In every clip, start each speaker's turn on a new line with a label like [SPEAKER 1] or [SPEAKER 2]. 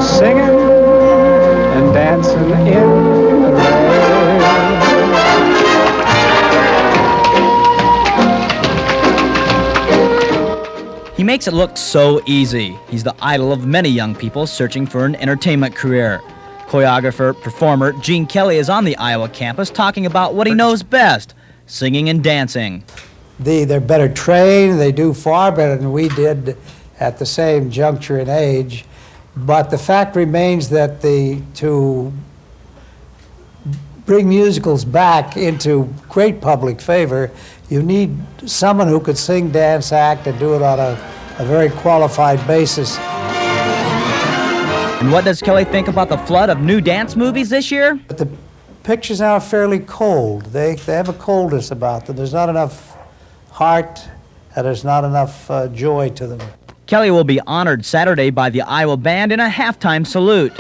[SPEAKER 1] singing and dancing in the rain.
[SPEAKER 2] He makes it look so easy. He's the idol of many young people searching for an entertainment career. Choreographer, performer Gene Kelly is on the Iowa campus talking about what he knows best, singing and dancing.
[SPEAKER 3] They're better trained, they do far better than we did at the same juncture in age, but the fact remains that to bring musicals back into great public favor, you need someone who could sing, dance, act, and do it on a very qualified basis.
[SPEAKER 2] And what does Kelly think about the flood of new dance movies this year?
[SPEAKER 3] But the pictures now are fairly cold. They have a coldness about them. There's not enough heart, and there's not enough joy to them.
[SPEAKER 2] Kelly will be honored Saturday by the Iowa Band in a halftime salute.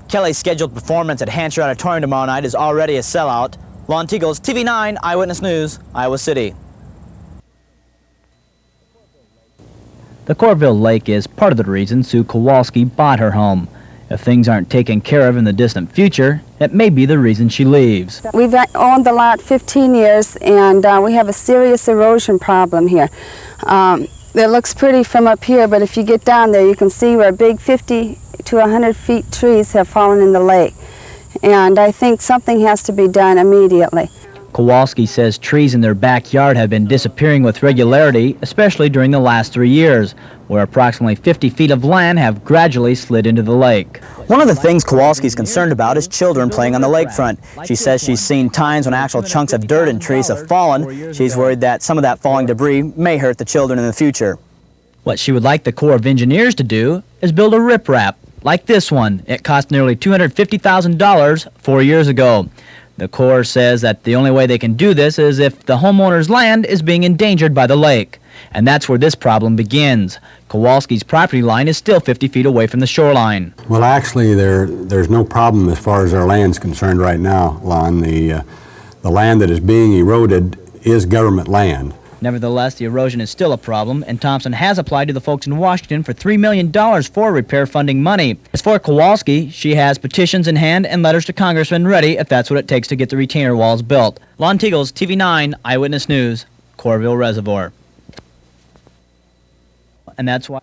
[SPEAKER 2] Kelly's scheduled performance at Hansher Auditorium tomorrow night is already a sellout. Lon Tegels, TV9 Eyewitness News, Iowa City. The Corville Lake is part of the reason Sue Kowalski bought her home. If things aren't taken care of in the distant future, it may be the reason she leaves.
[SPEAKER 4] We've owned the lot 15 years, and we have a serious erosion problem here. It looks pretty from up here, but if you get down there, you can see where big 50 to 100 feet trees have fallen in the lake. And I think something has to be done immediately.
[SPEAKER 2] Kowalski says trees in their backyard have been disappearing with regularity, especially during the last 3 years, where approximately 50 feet of land have gradually slid into the lake. One of the things Kowalski's concerned about is children playing on the lakefront. She says she's seen times when actual chunks of dirt and trees have fallen. She's worried that some of that falling debris may hurt the children in the future. What she would like the Corps of Engineers to do is build a riprap, like this one. It cost nearly $250,000 4 years ago. The Corps says that the only way they can do this is if the homeowner's land is being endangered by the lake. And that's where this problem begins. Kowalski's property line is still 50 feet away from the shoreline.
[SPEAKER 5] Well, actually, there's no problem as far as our land's concerned right now, Lon. The land that is being eroded is government land.
[SPEAKER 2] Nevertheless, the erosion is still a problem, and Thompson has applied to the folks in Washington for $3 million for repair funding money. As for Kowalski, she has petitions in hand and letters to congressmen ready if that's what it takes to get the retainer walls built. Lon Tegels, TV9 Eyewitness News, Corville Reservoir. And that's why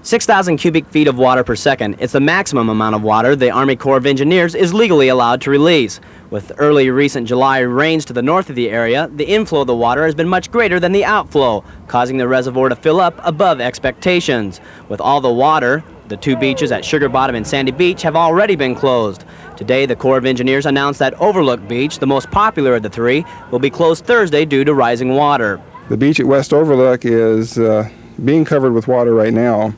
[SPEAKER 2] 6,000 cubic feet of water per second. It's the maximum amount of water the Army Corps of Engineers is legally allowed to release. With early recent July rains to the north of the area, the inflow of the water has been much greater than the outflow, causing the reservoir to fill up above expectations. With all the water, the two beaches at Sugar Bottom and Sandy Beach have already been closed. Today, the Corps of Engineers announced that Overlook Beach, the most popular of the three, will be closed Thursday due to rising water.
[SPEAKER 6] The beach at West Overlook is being covered with water right now.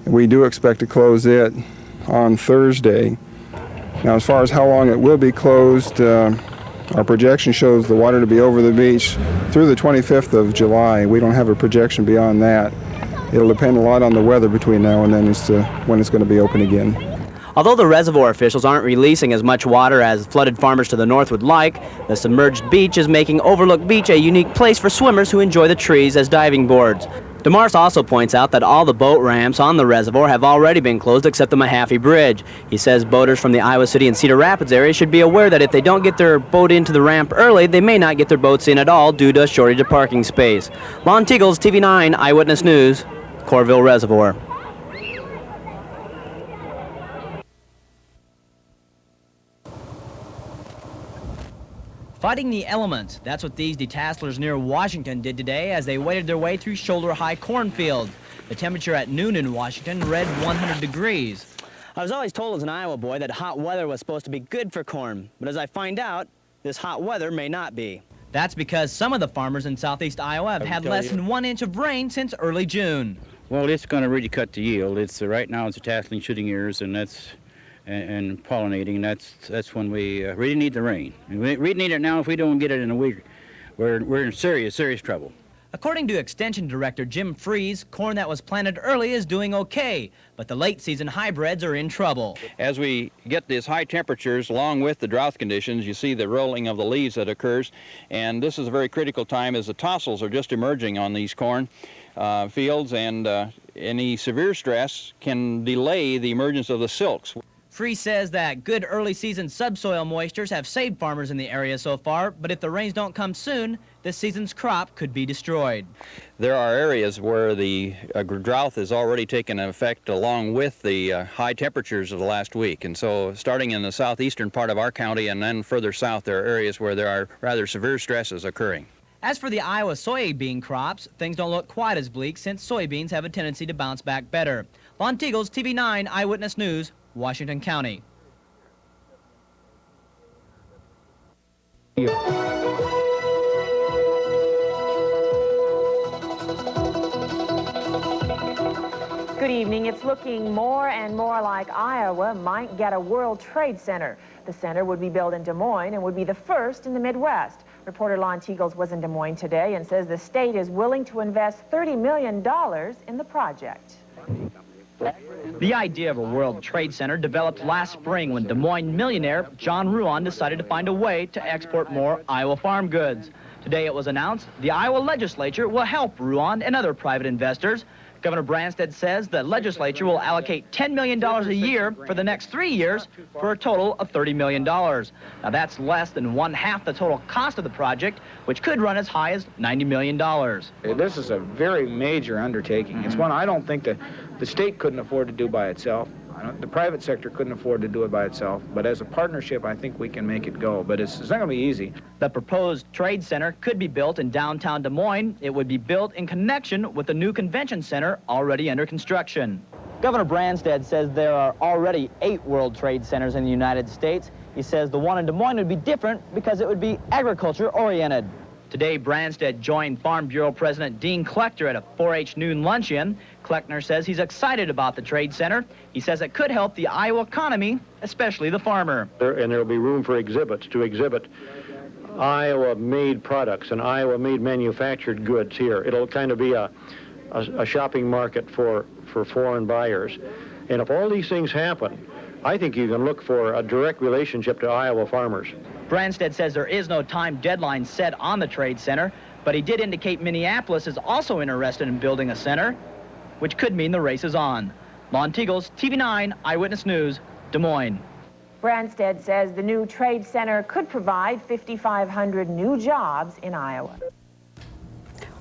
[SPEAKER 6] We do expect to close it on Thursday. Now, as far as how long it will be closed, our projection shows the water to be over the beach through the 25th of July. We don't have a projection beyond that. It'll depend a lot on the weather between now and then as to when it's going to be open again.
[SPEAKER 2] Although the reservoir officials aren't releasing as much water as flooded farmers to the north would like, the submerged beach is making Overlook Beach a unique place for swimmers who enjoy the trees as diving boards. DeMars also points out that all the boat ramps on the reservoir have already been closed except the Mahaffey Bridge. He says boaters from the Iowa City and Cedar Rapids area should be aware that if they don't get their boat into the ramp early, they may not get their boats in at all due to a shortage of parking space. Lon Tegels, TV9 Eyewitness News, Corville Reservoir. Fighting the elements, that's what these detasselers near Washington did today as they waded their way through shoulder-high cornfields. The temperature at noon in Washington read 100 degrees. I was always told as an Iowa boy that hot weather was supposed to be good for corn, but as I find out, this hot weather may not be. That's because some of the farmers in southeast Iowa have had less than 1 inch of rain since early June.
[SPEAKER 7] Well, it's going to really cut the yield. It's right now it's tasseling, shooting ears, and and pollinating. That's when we really need the rain. And we really need it now. If we don't get it in a week, we're in serious trouble.
[SPEAKER 2] According to Extension Director Jim Freeze, corn that was planted early is doing okay, but the late season hybrids are in trouble.
[SPEAKER 7] As we get these high temperatures along with the drought conditions, you see the rolling of the leaves that occurs, and this is a very critical time as the tassels are just emerging on these corn fields, and any severe stress can delay the emergence of the silks.
[SPEAKER 2] Freeze says that good early season subsoil moistures have saved farmers in the area so far, but if the rains don't come soon, this season's crop could be destroyed.
[SPEAKER 7] There are areas where the drought has already taken effect along with the high temperatures of the last week, and so starting in the southeastern part of our county and then further south, there are areas where there are rather severe stresses occurring.
[SPEAKER 2] As for the Iowa soybean crops, things don't look quite as bleak since soybeans have a tendency to bounce back better. Lon Tegels, TV9 Eyewitness News, Washington County.
[SPEAKER 8] Good evening. It's looking more and more like Iowa might get a World Trade Center. The center would be built in Des Moines and would be the first in the Midwest. Reporter Lon Tegels was in Des Moines today and says the state is willing to invest $30 million in the project.
[SPEAKER 2] The idea of a World Trade Center developed last spring when Des Moines millionaire John Ruan decided to find a way to export more Iowa farm goods. Today it was announced the Iowa legislature will help Ruan and other private investors. Governor Branstad says the legislature will allocate $10 million a year for the next 3 years for a total of $30 million. Now that's less than 1/2 the total cost of the project, which could run as high as $90 million.
[SPEAKER 9] This is a very major undertaking. It's one I don't think the state couldn't afford to do by itself. The private sector couldn't afford to do it by itself, but as a partnership, I think we can make it go. But it's not going to be easy.
[SPEAKER 2] The proposed trade center could be built in downtown Des Moines. It would be built in connection with the new convention center already under construction. Governor Branstad says there are already 8 World Trade Centers in the United States. He says the one in Des Moines would be different because it would be agriculture-oriented. Today, Branstad joined Farm Bureau President Dean Kleckner at a 4-H noon luncheon. Kleckner says he's excited about the trade center. He says it could help the Iowa economy, especially the farmer.
[SPEAKER 10] And there will be room for exhibits to exhibit Iowa-made products and Iowa-made manufactured goods here. It'll kind of be a shopping market for foreign buyers. And if all these things happen, I think you can look for a direct relationship to Iowa farmers.
[SPEAKER 2] Branstad says there is no time deadline set on the trade center, but he did indicate Minneapolis is also interested in building a center, which could mean the race is on. Lon Tegels, TV9 Eyewitness News, Des Moines.
[SPEAKER 8] Branstad says the new trade center could provide 5,500 new jobs in Iowa.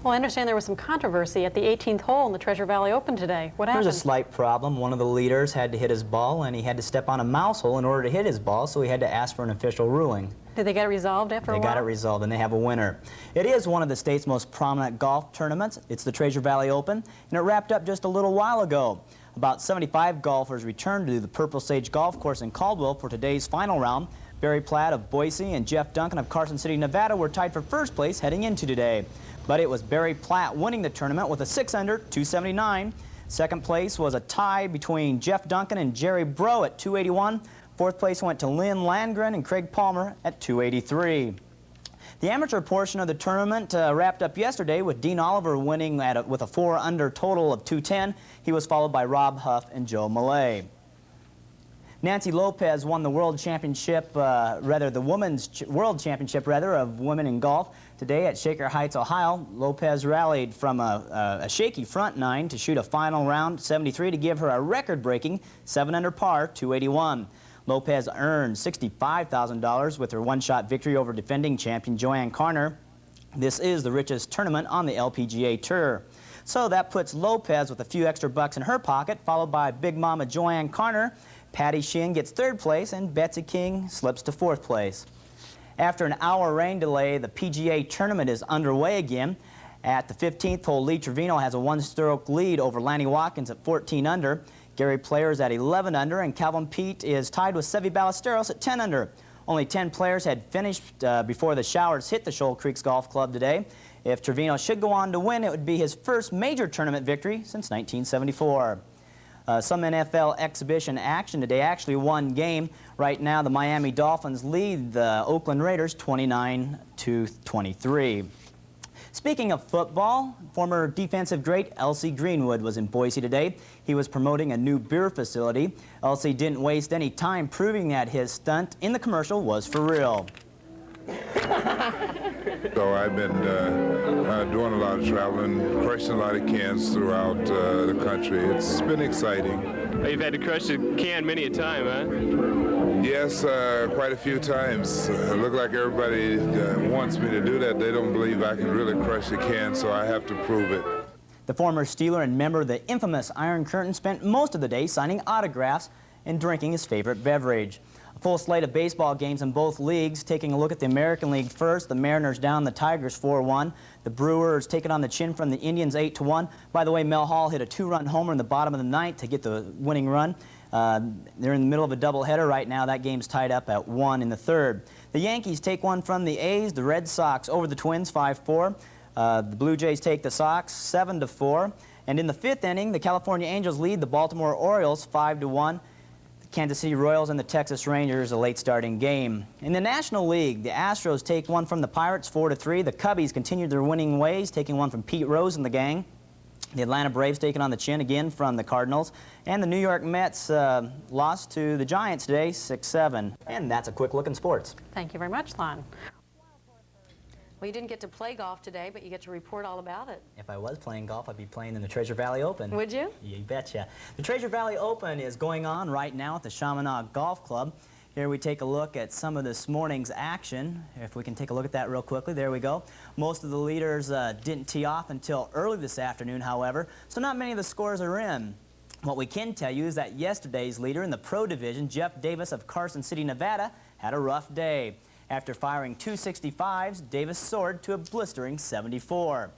[SPEAKER 11] Well, I understand there was some controversy at the 18th hole in the Treasure Valley Open today. What happened?
[SPEAKER 2] There's a slight problem. One of the leaders had to hit his ball, and he had to step on a mouse hole in order to hit his ball, so he had to ask for an official ruling.
[SPEAKER 11] Did they get it resolved after a while?
[SPEAKER 2] They got it resolved, and they have a winner. It is one of the state's most prominent golf tournaments. It's the Treasure Valley Open, and it wrapped up just a little while ago. About 75 golfers returned to the Purple Sage Golf Course in Caldwell for today's final round. Barry Platt of Boise and Jeff Duncan of Carson City, Nevada were tied for first place heading into today. But it was Barry Platt winning the tournament with a 6-under, 279. Second place was a tie between Jeff Duncan and Jerry Breaux at 281. Fourth place went to Lynn Landgren and Craig Palmer at 283. The amateur portion of the tournament wrapped up yesterday with Dean Oliver winning with a 4-under total of 210. He was followed by Rob Huff and Joe Millay. Nancy Lopez won the World Championship, the Women's World Championship of women in golf today at Shaker Heights, Ohio. Lopez rallied from a shaky front 9 to shoot a final round 73 to give her a record-breaking 7-under par, 281. Lopez earned $65,000 with her one-shot victory over defending champion Joanne Carner. This is the richest tournament on the LPGA Tour. So that puts Lopez with a few extra bucks in her pocket, followed by Big Mama Joanne Carner. Patty Sheehan gets 3rd place, and Betsy King slips to 4th place. After an hour rain delay, the PGA tournament is underway again. At the 15th hole, Lee Trevino has a 1-stroke lead over Lanny Watkins at 14 under. Gary Players at 11 under, and Calvin Peete is tied with Seve Ballesteros at 10 under. Only 10 players had finished before the showers hit the Shoal Creeks Golf Club today. If Trevino should go on to win, it would be his first major tournament victory since 1974. Some NFL exhibition action today, actually one game. Right now, the Miami Dolphins lead the Oakland Raiders 29-23. Speaking of football, former defensive great Elsie Greenwood was in Boise today. He was promoting a new beer facility. Elsie didn't waste any time proving that his stunt in the commercial was for real.
[SPEAKER 12] So I've been doing a lot of traveling, crushing a lot of cans throughout the country. It's been exciting.
[SPEAKER 13] You've had to crush a can many a time, huh?
[SPEAKER 12] Yes, quite a few times. It look like everybody wants me to do that. They don't believe I can really crush a can, so I have to prove it.
[SPEAKER 2] The former Steeler and member of the infamous Iron Curtain spent most of the day signing autographs and drinking his favorite beverage. A full slate of baseball games in both leagues. Taking a look at the American League first, the Mariners down the Tigers 4-1. The Brewers taking on the chin from the Indians 8-1. By the way, Mel Hall hit a 2-run homer in the bottom of the ninth to get the winning run. They're in the middle of a doubleheader right now. That game's tied up at 1 in the third. The Yankees take one from the A's. The Red Sox over the Twins 5-4. The Blue Jays take the Sox 7-4. And in the fifth inning, the California Angels lead the Baltimore Orioles 5-1. Kansas City Royals and the Texas Rangers, a late starting game. In the National League, the Astros take one from the Pirates 4-3. The Cubbies continued their winning ways, taking one from Pete Rose and the gang. The Atlanta Braves taking on the chin again from the Cardinals. And the New York Mets lost to the Giants today 6-7. And that's a quick look in sports.
[SPEAKER 11] Thank you very much, Lon. Well, you didn't get to play golf today, but you get to report all about it.
[SPEAKER 2] If I was playing golf, I'd be playing in the Treasure Valley Open.
[SPEAKER 11] Would you?
[SPEAKER 2] You betcha. The Treasure Valley Open is going on right now at the Chaminade Golf Club. Here we take a look at some of this morning's action. If we can take a look at that real quickly. There we go. Most of the leaders didn't tee off until early this afternoon, however, so not many of the scores are in. What we can tell you is that yesterday's leader in the Pro Division, Jeff Davis of Carson City, Nevada, had a rough day. After firing 265s, Davis soared to a blistering 74.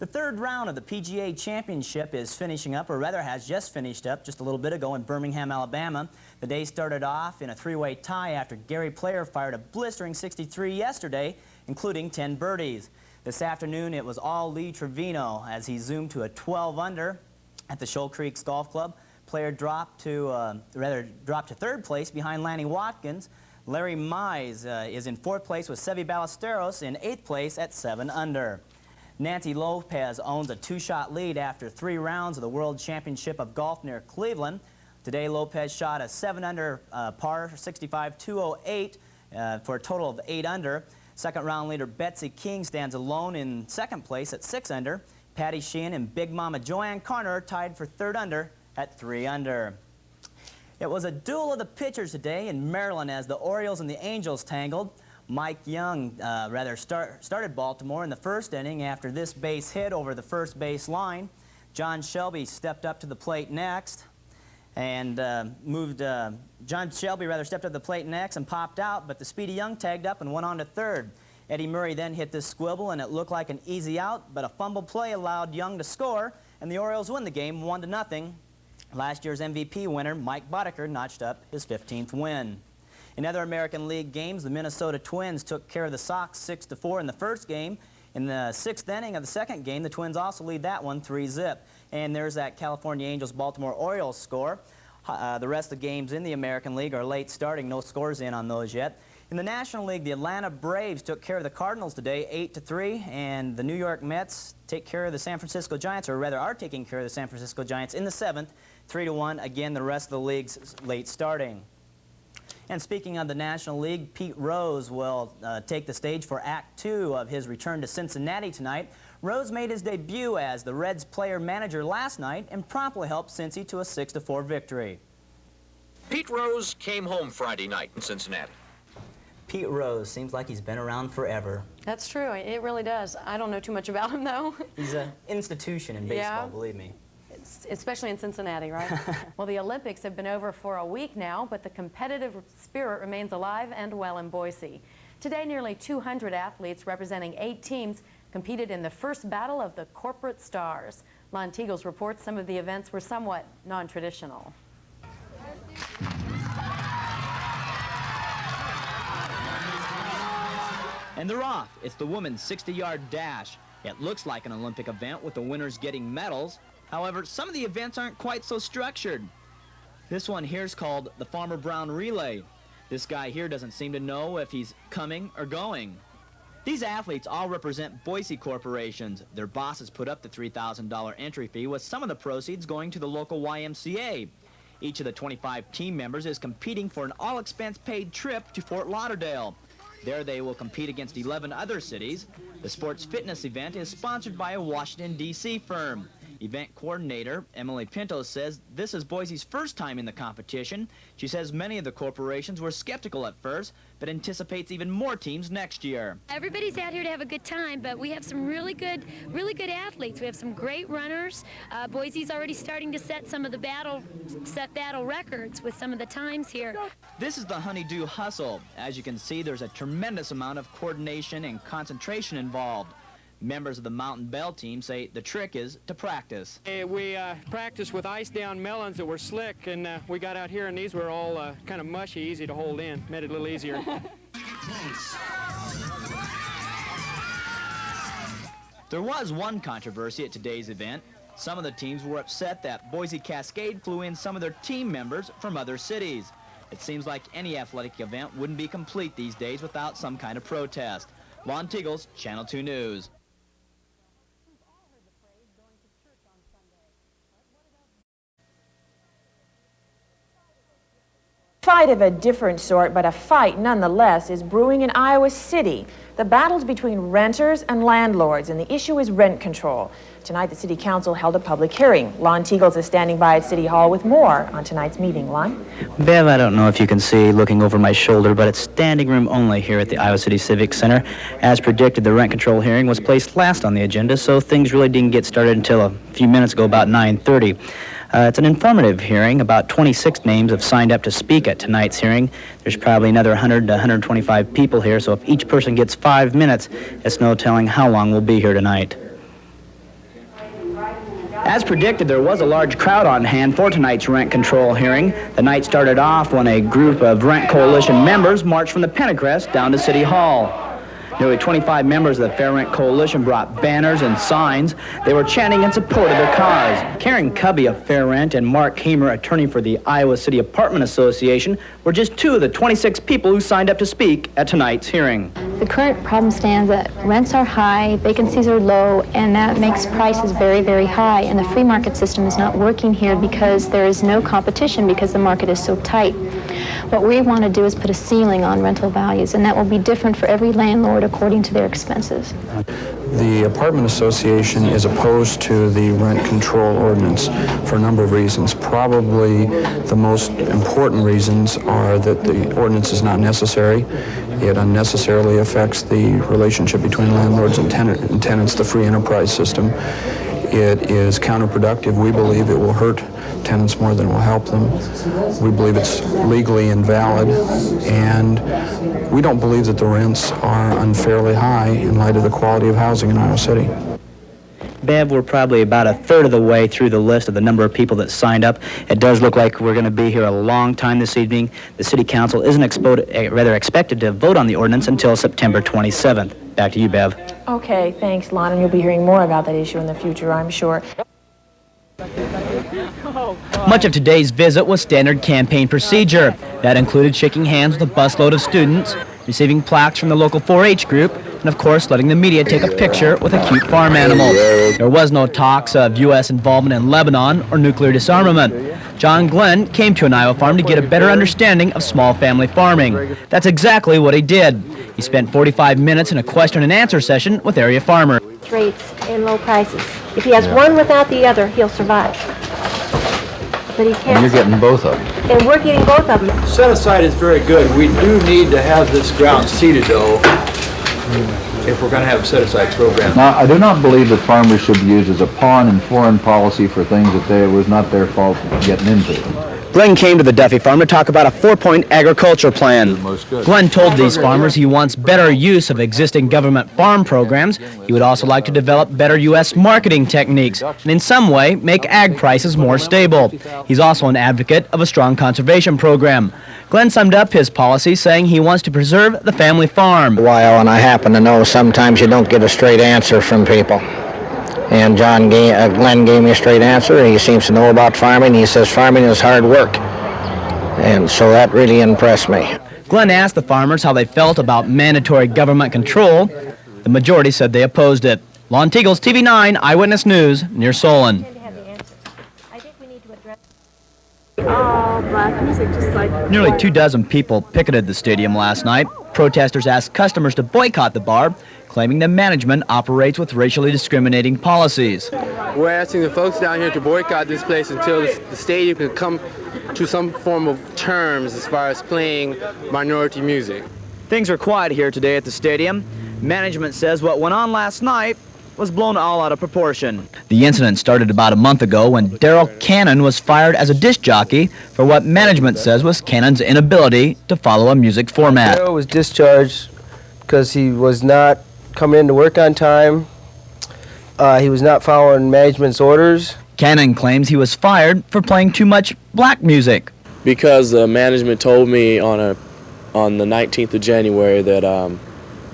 [SPEAKER 2] The third round of the PGA Championship is finishing up, or rather has just finished up just a little bit ago in Birmingham, Alabama. The day started off in a three-way tie after Gary Player fired a blistering 63 yesterday, including 10 birdies. This afternoon it was all Lee Trevino as he zoomed to a 12-under at the Shoal Creeks Golf Club. Player dropped to third place behind Lanny Watkins. Larry Mize is in fourth place with Seve Ballesteros in eighth place at 7-under. Nancy Lopez owns a two-shot lead after 3 rounds of the World Championship of Golf near Cleveland. Today, Lopez shot a 7-under par 65-208 for a total of 8-under. Second round leader Betsy King stands alone in second place at 6-under. Patty Sheehan and Big Mama Joanne Carner are tied for third under at 3-under. It was a duel of the pitchers today in Maryland as the Orioles and the Angels tangled. Mike Young started Baltimore in the first inning after this base hit over the first base line. John Shelby stepped up to the plate next and stepped up to the plate next and popped out, but the speedy Young tagged up and went on to third. Eddie Murray then hit this squibble and it looked like an easy out, but a fumble play allowed Young to score and the Orioles win the game 1-0. Last year's MVP winner, Mike Boddicker, notched up his 15th win. In other American League games, the Minnesota Twins took care of the Sox 6-4 in the first game. In the 6th inning of the second game, the Twins also lead that one 3-0. And there's that California Angels-Baltimore Orioles score. The rest of the games in the American League are late starting. No scores in on those yet. In the National League, the Atlanta Braves took care of the Cardinals today 8-3, and the New York Mets take care of the San Francisco Giants, or rather are taking care of the San Francisco Giants in the 7th, 3-1. Again, the rest of the league's late starting. And speaking of the National League, Pete Rose will take the stage for Act 2 of his return to Cincinnati tonight. Rose made his debut as the Reds player-manager last night and promptly helped Cincy to a 6-4 victory.
[SPEAKER 14] Pete Rose came home Friday night in Cincinnati.
[SPEAKER 2] Pete Rose seems like he's been around forever.
[SPEAKER 11] That's true. It really does. I don't know too much about him, though.
[SPEAKER 2] He's an institution in baseball, believe me.
[SPEAKER 11] Especially in Cincinnati, right? Well, the Olympics have been over for a week now, but the competitive spirit remains alive and well in Boise. Today, nearly 200 athletes representing 8 teams competed in the first battle of the corporate stars. Lon Tegels reports some of the events were somewhat non-traditional.
[SPEAKER 2] And they're off. It's the women's 60-yard dash. It looks like an Olympic event with the winners getting medals. However, some of the events aren't quite so structured. This one here is called the Farmer Brown Relay. This guy here doesn't seem to know if he's coming or going. These athletes all represent Boise corporations. Their bosses put up the $3,000 entry fee, with some of the proceeds going to the local YMCA. Each of the 25 team members is competing for an all-expense-paid trip to Fort Lauderdale. There they will compete against 11 other cities. The sports fitness event is sponsored by a Washington, D.C. firm. Event coordinator Emily Pinto says this is Boise's first time in the competition. She says many of the corporations were skeptical at first, but anticipates even more teams next year.
[SPEAKER 15] Everybody's out here to have a good time, but we have some really good athletes. We have some great runners. Boise's already starting to set some of the battle records with some of the times here.
[SPEAKER 2] This is the Honeydew Hustle. As you can see, there's a tremendous amount of coordination and concentration involved. Members of the Mountain Bell team say the trick is to practice.
[SPEAKER 16] We practiced with ice-down melons that were slick, and we got out here and these were all kind of mushy, easy to hold in. Made it a little easier.
[SPEAKER 2] There was one controversy at today's event. Some of the teams were upset that Boise Cascade flew in some of their team members from other cities. It seems like any athletic event wouldn't be complete these days without some kind of protest. Lon Tegels, Channel 2 News.
[SPEAKER 8] Fight of a different sort, but a fight nonetheless, is brewing in Iowa City. The battle's between renters and landlords, and the issue is rent control. Tonight, the City Council held a public hearing. Lon Tegels is standing by at City Hall with more on tonight's meeting. Lon?
[SPEAKER 2] Bev, I don't know if you can see looking over my shoulder, but it's standing room only here at the Iowa City Civic Center. As predicted, the rent control hearing was placed last on the agenda, so things really didn't get started until a few minutes ago, about 9:30. It's an informative hearing. About 26 names have signed up to speak at tonight's hearing. There's probably another 100 to 125 people here, so if each person gets 5 minutes, it's no telling how long we'll be here tonight. As predicted, there was a large crowd on hand for tonight's rent control hearing. The night started off when a group of Rent Coalition members marched from the Pentacrest down to City Hall. Nearly 25 members of the Fair Rent Coalition brought banners and signs. They were chanting in support of their cause. Karen Cubby of Fair Rent and Mark Hamer, attorney for the Iowa City Apartment Association, were just two of the 26 people who signed up to speak at tonight's hearing.
[SPEAKER 17] The current problem stands that rents are high, vacancies are low, and that makes prices very, very high. And the free market system is not working here because there is no competition because the market is so tight. What we want to do is put a ceiling on rental values, and that will be different for every landlord according to their expenses.
[SPEAKER 18] The Apartment Association is opposed to the rent control ordinance for a number of reasons. Probably the most important reasons are that the ordinance is not necessary. It unnecessarily affects the relationship between landlords and tenants, the free enterprise system. It is counterproductive. We believe it will hurt tenants more than it will help them. We believe it's legally invalid, and we don't believe that the rents are unfairly high in light of the quality of housing in Iowa City.
[SPEAKER 2] Bev, we're probably about a third of the way through the list of the number of people that signed up. It does look like we're going to be here a long time this evening. The City Council isn't expected to vote on the ordinance until September 27th. Back to you, Bev.
[SPEAKER 8] Okay, thanks, Lon, and you'll be hearing more about that issue in the future, I'm sure.
[SPEAKER 2] Much of today's visit was standard campaign procedure. That included shaking hands with a busload of students, receiving plaques from the local 4-H group, and of course letting the media take a picture with a cute farm animal. There was no talks of U.S. involvement in Lebanon or nuclear disarmament. John Glenn came to an Iowa farm to get a better understanding of small family farming. That's exactly what he did. He spent 45 minutes in a question and answer session with area farmers.
[SPEAKER 19] Rates and low prices. If he has one without the other, he'll survive. But he can't.
[SPEAKER 20] And you're getting both of them.
[SPEAKER 19] And we're getting both of them.
[SPEAKER 20] Set aside is very good. We do need to have this ground seeded, though, if we're going to have a set-aside program.
[SPEAKER 21] Now, I do not believe that farmers should be used as a pawn in foreign policy for things that it was not their fault getting into.
[SPEAKER 2] Glenn came to the Duffy farm to talk about a 4-point agriculture plan. Glenn told these farmers he wants better use of existing government farm programs. He would also like to develop better U.S. marketing techniques and in some way make ag prices more stable. He's also an advocate of a strong conservation program. Glenn summed up his policy saying he wants to preserve the family farm.
[SPEAKER 22] And I happen to know sometimes you don't get a straight answer from people. And Glenn gave me a straight answer. He seems to know about farming. He says farming is hard work. And so that really impressed me.
[SPEAKER 2] Glenn asked the farmers how they felt about mandatory government control. The majority said they opposed it. Lon Tegels, TV 9 Eyewitness News, near Solon.
[SPEAKER 4] Black music, just like
[SPEAKER 2] Nearly 24 people picketed the stadium last night. Protesters asked customers to boycott the bar, claiming the management operates with racially discriminating policies.
[SPEAKER 1] We're asking the folks down here to boycott this place until the stadium can come to some form of terms as far as playing minority music.
[SPEAKER 2] Things are quiet here today at the stadium. Management says what went on last night was blown all out of proportion. The incident started about a month ago when Daryl Cannon was fired as a disc jockey for what management says was Cannon's inability to follow a music format.
[SPEAKER 3] Daryl was discharged because he was not coming in to work on time. He was not following management's orders.
[SPEAKER 2] Cannon claims he was fired for playing too much black music.
[SPEAKER 23] Because the management told me on the 19th of January that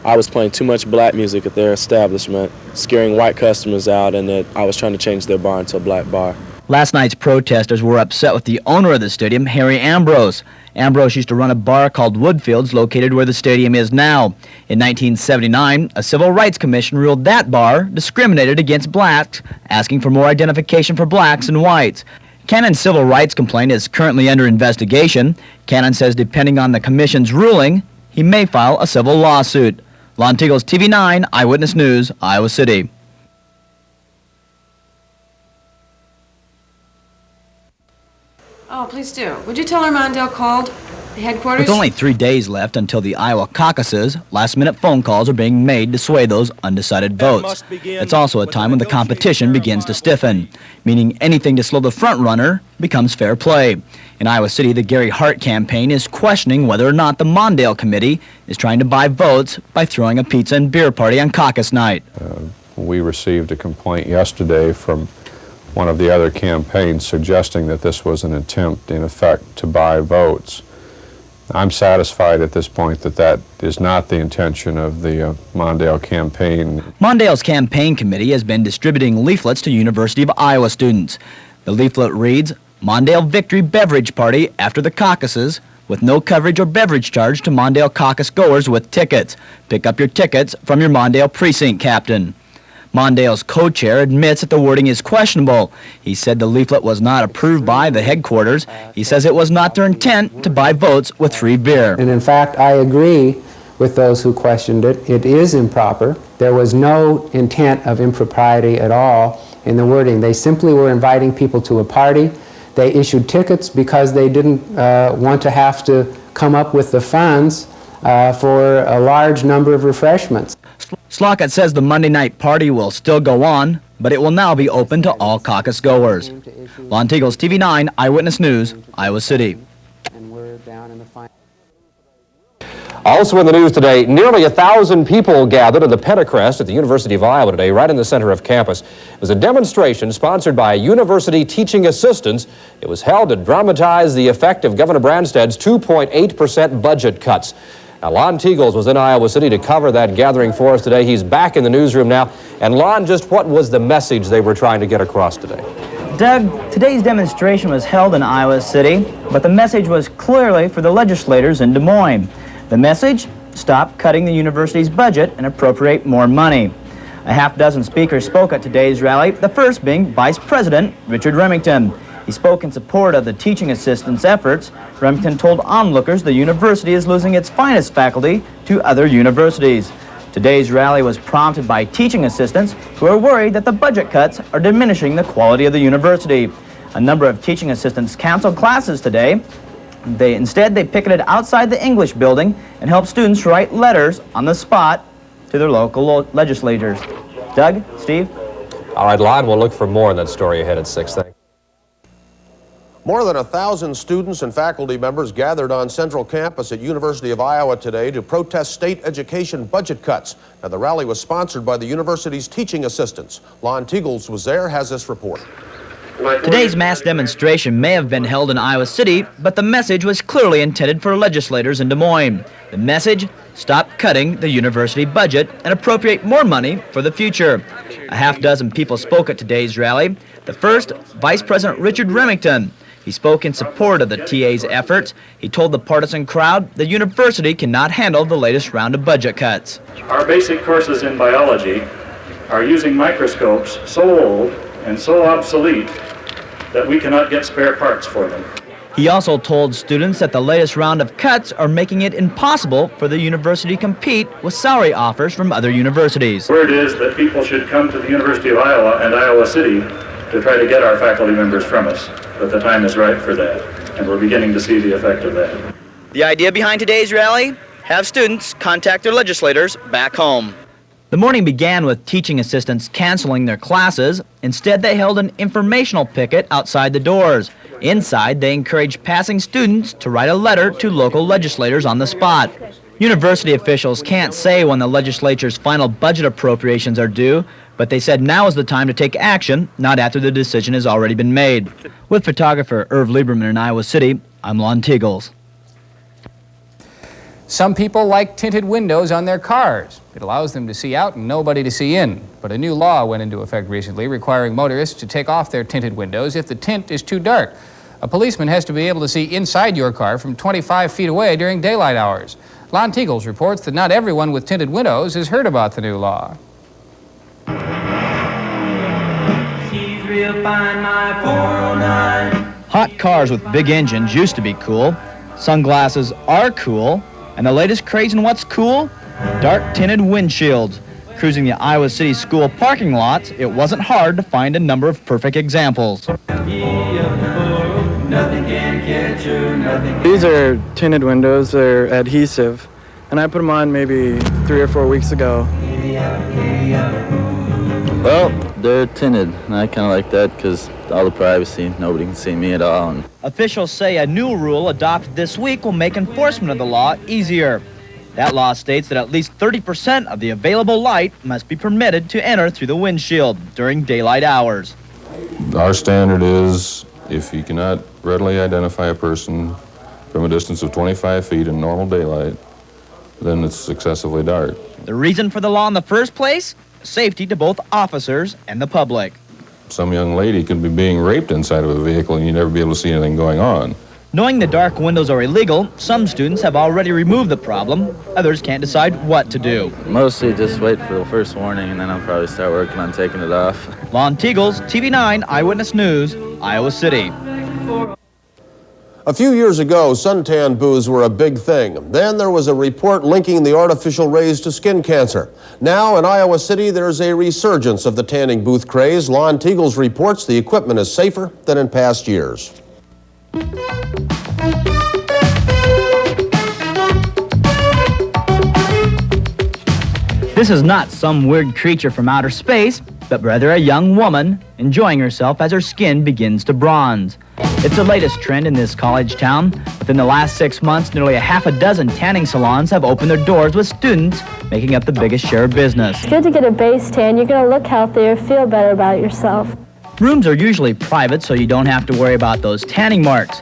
[SPEAKER 23] I was playing too much black music at their establishment, scaring white customers out, and that I was trying to change their bar into a black bar.
[SPEAKER 2] Last night's protesters were upset with the owner of the stadium, Harry Ambrose. Ambrose used to run a bar called Woodfields, located where the stadium is now. In 1979, a civil rights commission ruled that bar discriminated against blacks, asking for more identification for blacks and whites. Cannon's civil rights complaint is currently under investigation. Cannon says depending on the commission's ruling, he may file a civil lawsuit. Lon Tegels, TV 9 Eyewitness News, Iowa City.
[SPEAKER 24] Oh, please do. Would you tell her Mondale called the headquarters?
[SPEAKER 2] With only 3 days left until the Iowa caucuses, last-minute phone calls are being made to sway those undecided votes. It's also a time when the competition begins to stiffen, meaning anything to slow the front-runner becomes fair play. In Iowa City, the Gary Hart campaign is questioning whether or not the Mondale Committee is trying to buy votes by throwing a pizza and beer party on caucus night.
[SPEAKER 25] We received a complaint yesterday from one of the other campaigns suggesting that this was an attempt, in effect, to buy votes. I'm satisfied at this point that that is not the intention of the Mondale campaign.
[SPEAKER 2] Mondale's campaign committee has been distributing leaflets to University of Iowa students. The leaflet reads, Mondale Victory Beverage Party after the caucuses, with no coverage or beverage charge to Mondale caucus goers with tickets. Pick up your tickets from your Mondale precinct captain. Mondale's co-chair admits that the wording is questionable. He said the leaflet was not approved by the headquarters. He says it was not their intent to buy votes with free beer.
[SPEAKER 26] And in fact, I agree with those who questioned it. It is improper. There was no intent of impropriety at all in the wording. They simply were inviting people to a party. They issued tickets because they didn't want to have to come up with the funds for a large number of refreshments.
[SPEAKER 2] Slockett says the Monday night party will still go on, but it will now be open to all caucus goers. Lon Tegels, TV 9 Eyewitness News, Iowa City.
[SPEAKER 27] Also in the news today, nearly 1,000 people gathered at the Pentacrest at the University of Iowa today, right in the center of campus. It was a demonstration sponsored by University Teaching Assistants. It was held to dramatize the effect of Governor Branstad's 2.8% budget cuts. Now, Lon Tegels was in Iowa City to cover that gathering for us today. He's back in the newsroom now. And Lon, just what was the message they were trying to get across today?
[SPEAKER 2] Doug, today's demonstration was held in Iowa City, but the message was clearly for the legislators in Des Moines. The message? Stop cutting the university's budget and appropriate more money. A half dozen speakers spoke at today's rally, the first being Vice President Richard Remington. He spoke in support of the teaching assistants' efforts. Remington told onlookers the university is losing its finest faculty to other universities. Today's rally was prompted by teaching assistants who are worried that the budget cuts are diminishing the quality of the university. A number of teaching assistants canceled classes today. Instead, they picketed outside the English building and helped students write letters on the spot to their local legislators. Doug, Steve?
[SPEAKER 27] All right, Lon, we'll look for more on that story ahead at 6. Thanks.
[SPEAKER 28] More than 1,000 students and faculty members gathered on Central Campus at University of Iowa today to protest state education budget cuts. Now, the rally was sponsored by the university's teaching assistants. Lon Tegels was there, has this report.
[SPEAKER 2] Today's mass demonstration may have been held in Iowa City, but the message was clearly intended for legislators in Des Moines. The message? Stop cutting the university budget and appropriate more money for the future. A half dozen people spoke at today's rally. The first, Vice President Richard Remington. He spoke in support of the TA's efforts. He told the partisan crowd the university cannot handle the latest round of budget cuts.
[SPEAKER 5] Our basic courses in biology are using microscopes so old and so obsolete that we cannot get spare parts for them.
[SPEAKER 2] He also told students that the latest round of cuts are making it impossible for the university to compete with salary offers from other universities.
[SPEAKER 5] The word is that people should come to the University of Iowa and Iowa City to try to get our faculty members from us. But the time is right for that, and we're beginning to see the effect of that.
[SPEAKER 2] The idea behind today's rally? Have students contact their legislators back home. The morning began with teaching assistants canceling their classes. Instead, they held an informational picket outside the doors. Inside, they encouraged passing students to write a letter to local legislators on the spot. University officials can't say when the legislature's final budget appropriations are due, but they said now is the time to take action, not after the decision has already been made. With photographer Irv Lieberman in Iowa City, I'm Lon Tegels.
[SPEAKER 6] Some people like tinted windows on their cars. It allows them to see out and nobody to see in. But a new law went into effect recently requiring motorists to take off their tinted windows if the tint is too dark. A policeman has to be able to see inside your car from 25 feet away during daylight hours. Lon Tegels reports that not everyone with tinted windows has heard about the new law.
[SPEAKER 7] She's real fine, my 409.
[SPEAKER 2] Hot cars with big engines used to be cool. Sunglasses are cool. And the latest craze in what's cool? Dark tinted windshields. Cruising the Iowa City school parking lots, it wasn't hard to find a number of perfect examples.
[SPEAKER 9] These are tinted windows, they're adhesive, and I put them on maybe 3 or 4 weeks ago.
[SPEAKER 10] Well, they're tinted, and I kind of like that because all the privacy, nobody can see me at all. And
[SPEAKER 2] officials say a new rule adopted this week will make enforcement of the law easier. That law states that at least 30% of the available light must be permitted to enter through the windshield during daylight hours.
[SPEAKER 25] Our standard is if you cannot readily identify a person from a distance of 25 feet in normal daylight, then it's excessively dark.
[SPEAKER 2] The reason for the law in the first place? Safety to both officers and the public.
[SPEAKER 25] Some young lady could be being raped inside of a vehicle and you'd never be able to see anything going on.
[SPEAKER 2] Knowing the dark windows are illegal, some students have already removed the problem. Others can't decide what to do.
[SPEAKER 10] mostly just wait for the first warning, and then I'll probably start working on taking it off.
[SPEAKER 2] Lon Tegels, TV9 Eyewitness News, Iowa City.
[SPEAKER 28] A few years ago, suntan booths were a big thing. Then there was a report linking the artificial rays to skin cancer. Now in Iowa City, there's a resurgence of the tanning booth craze. Lon Tegels reports the equipment is safer than in past years.
[SPEAKER 2] This is not some weird creature from outer space, but rather a young woman enjoying herself as her skin begins to bronze. It's the latest trend in this college town. Within the last 6 months, nearly a half a dozen tanning salons have opened their doors with students making up the biggest share of business.
[SPEAKER 12] It's good to get a base tan. You're going to look healthier, feel better about yourself.
[SPEAKER 2] Rooms are usually private, so you don't have to worry about those tanning marks.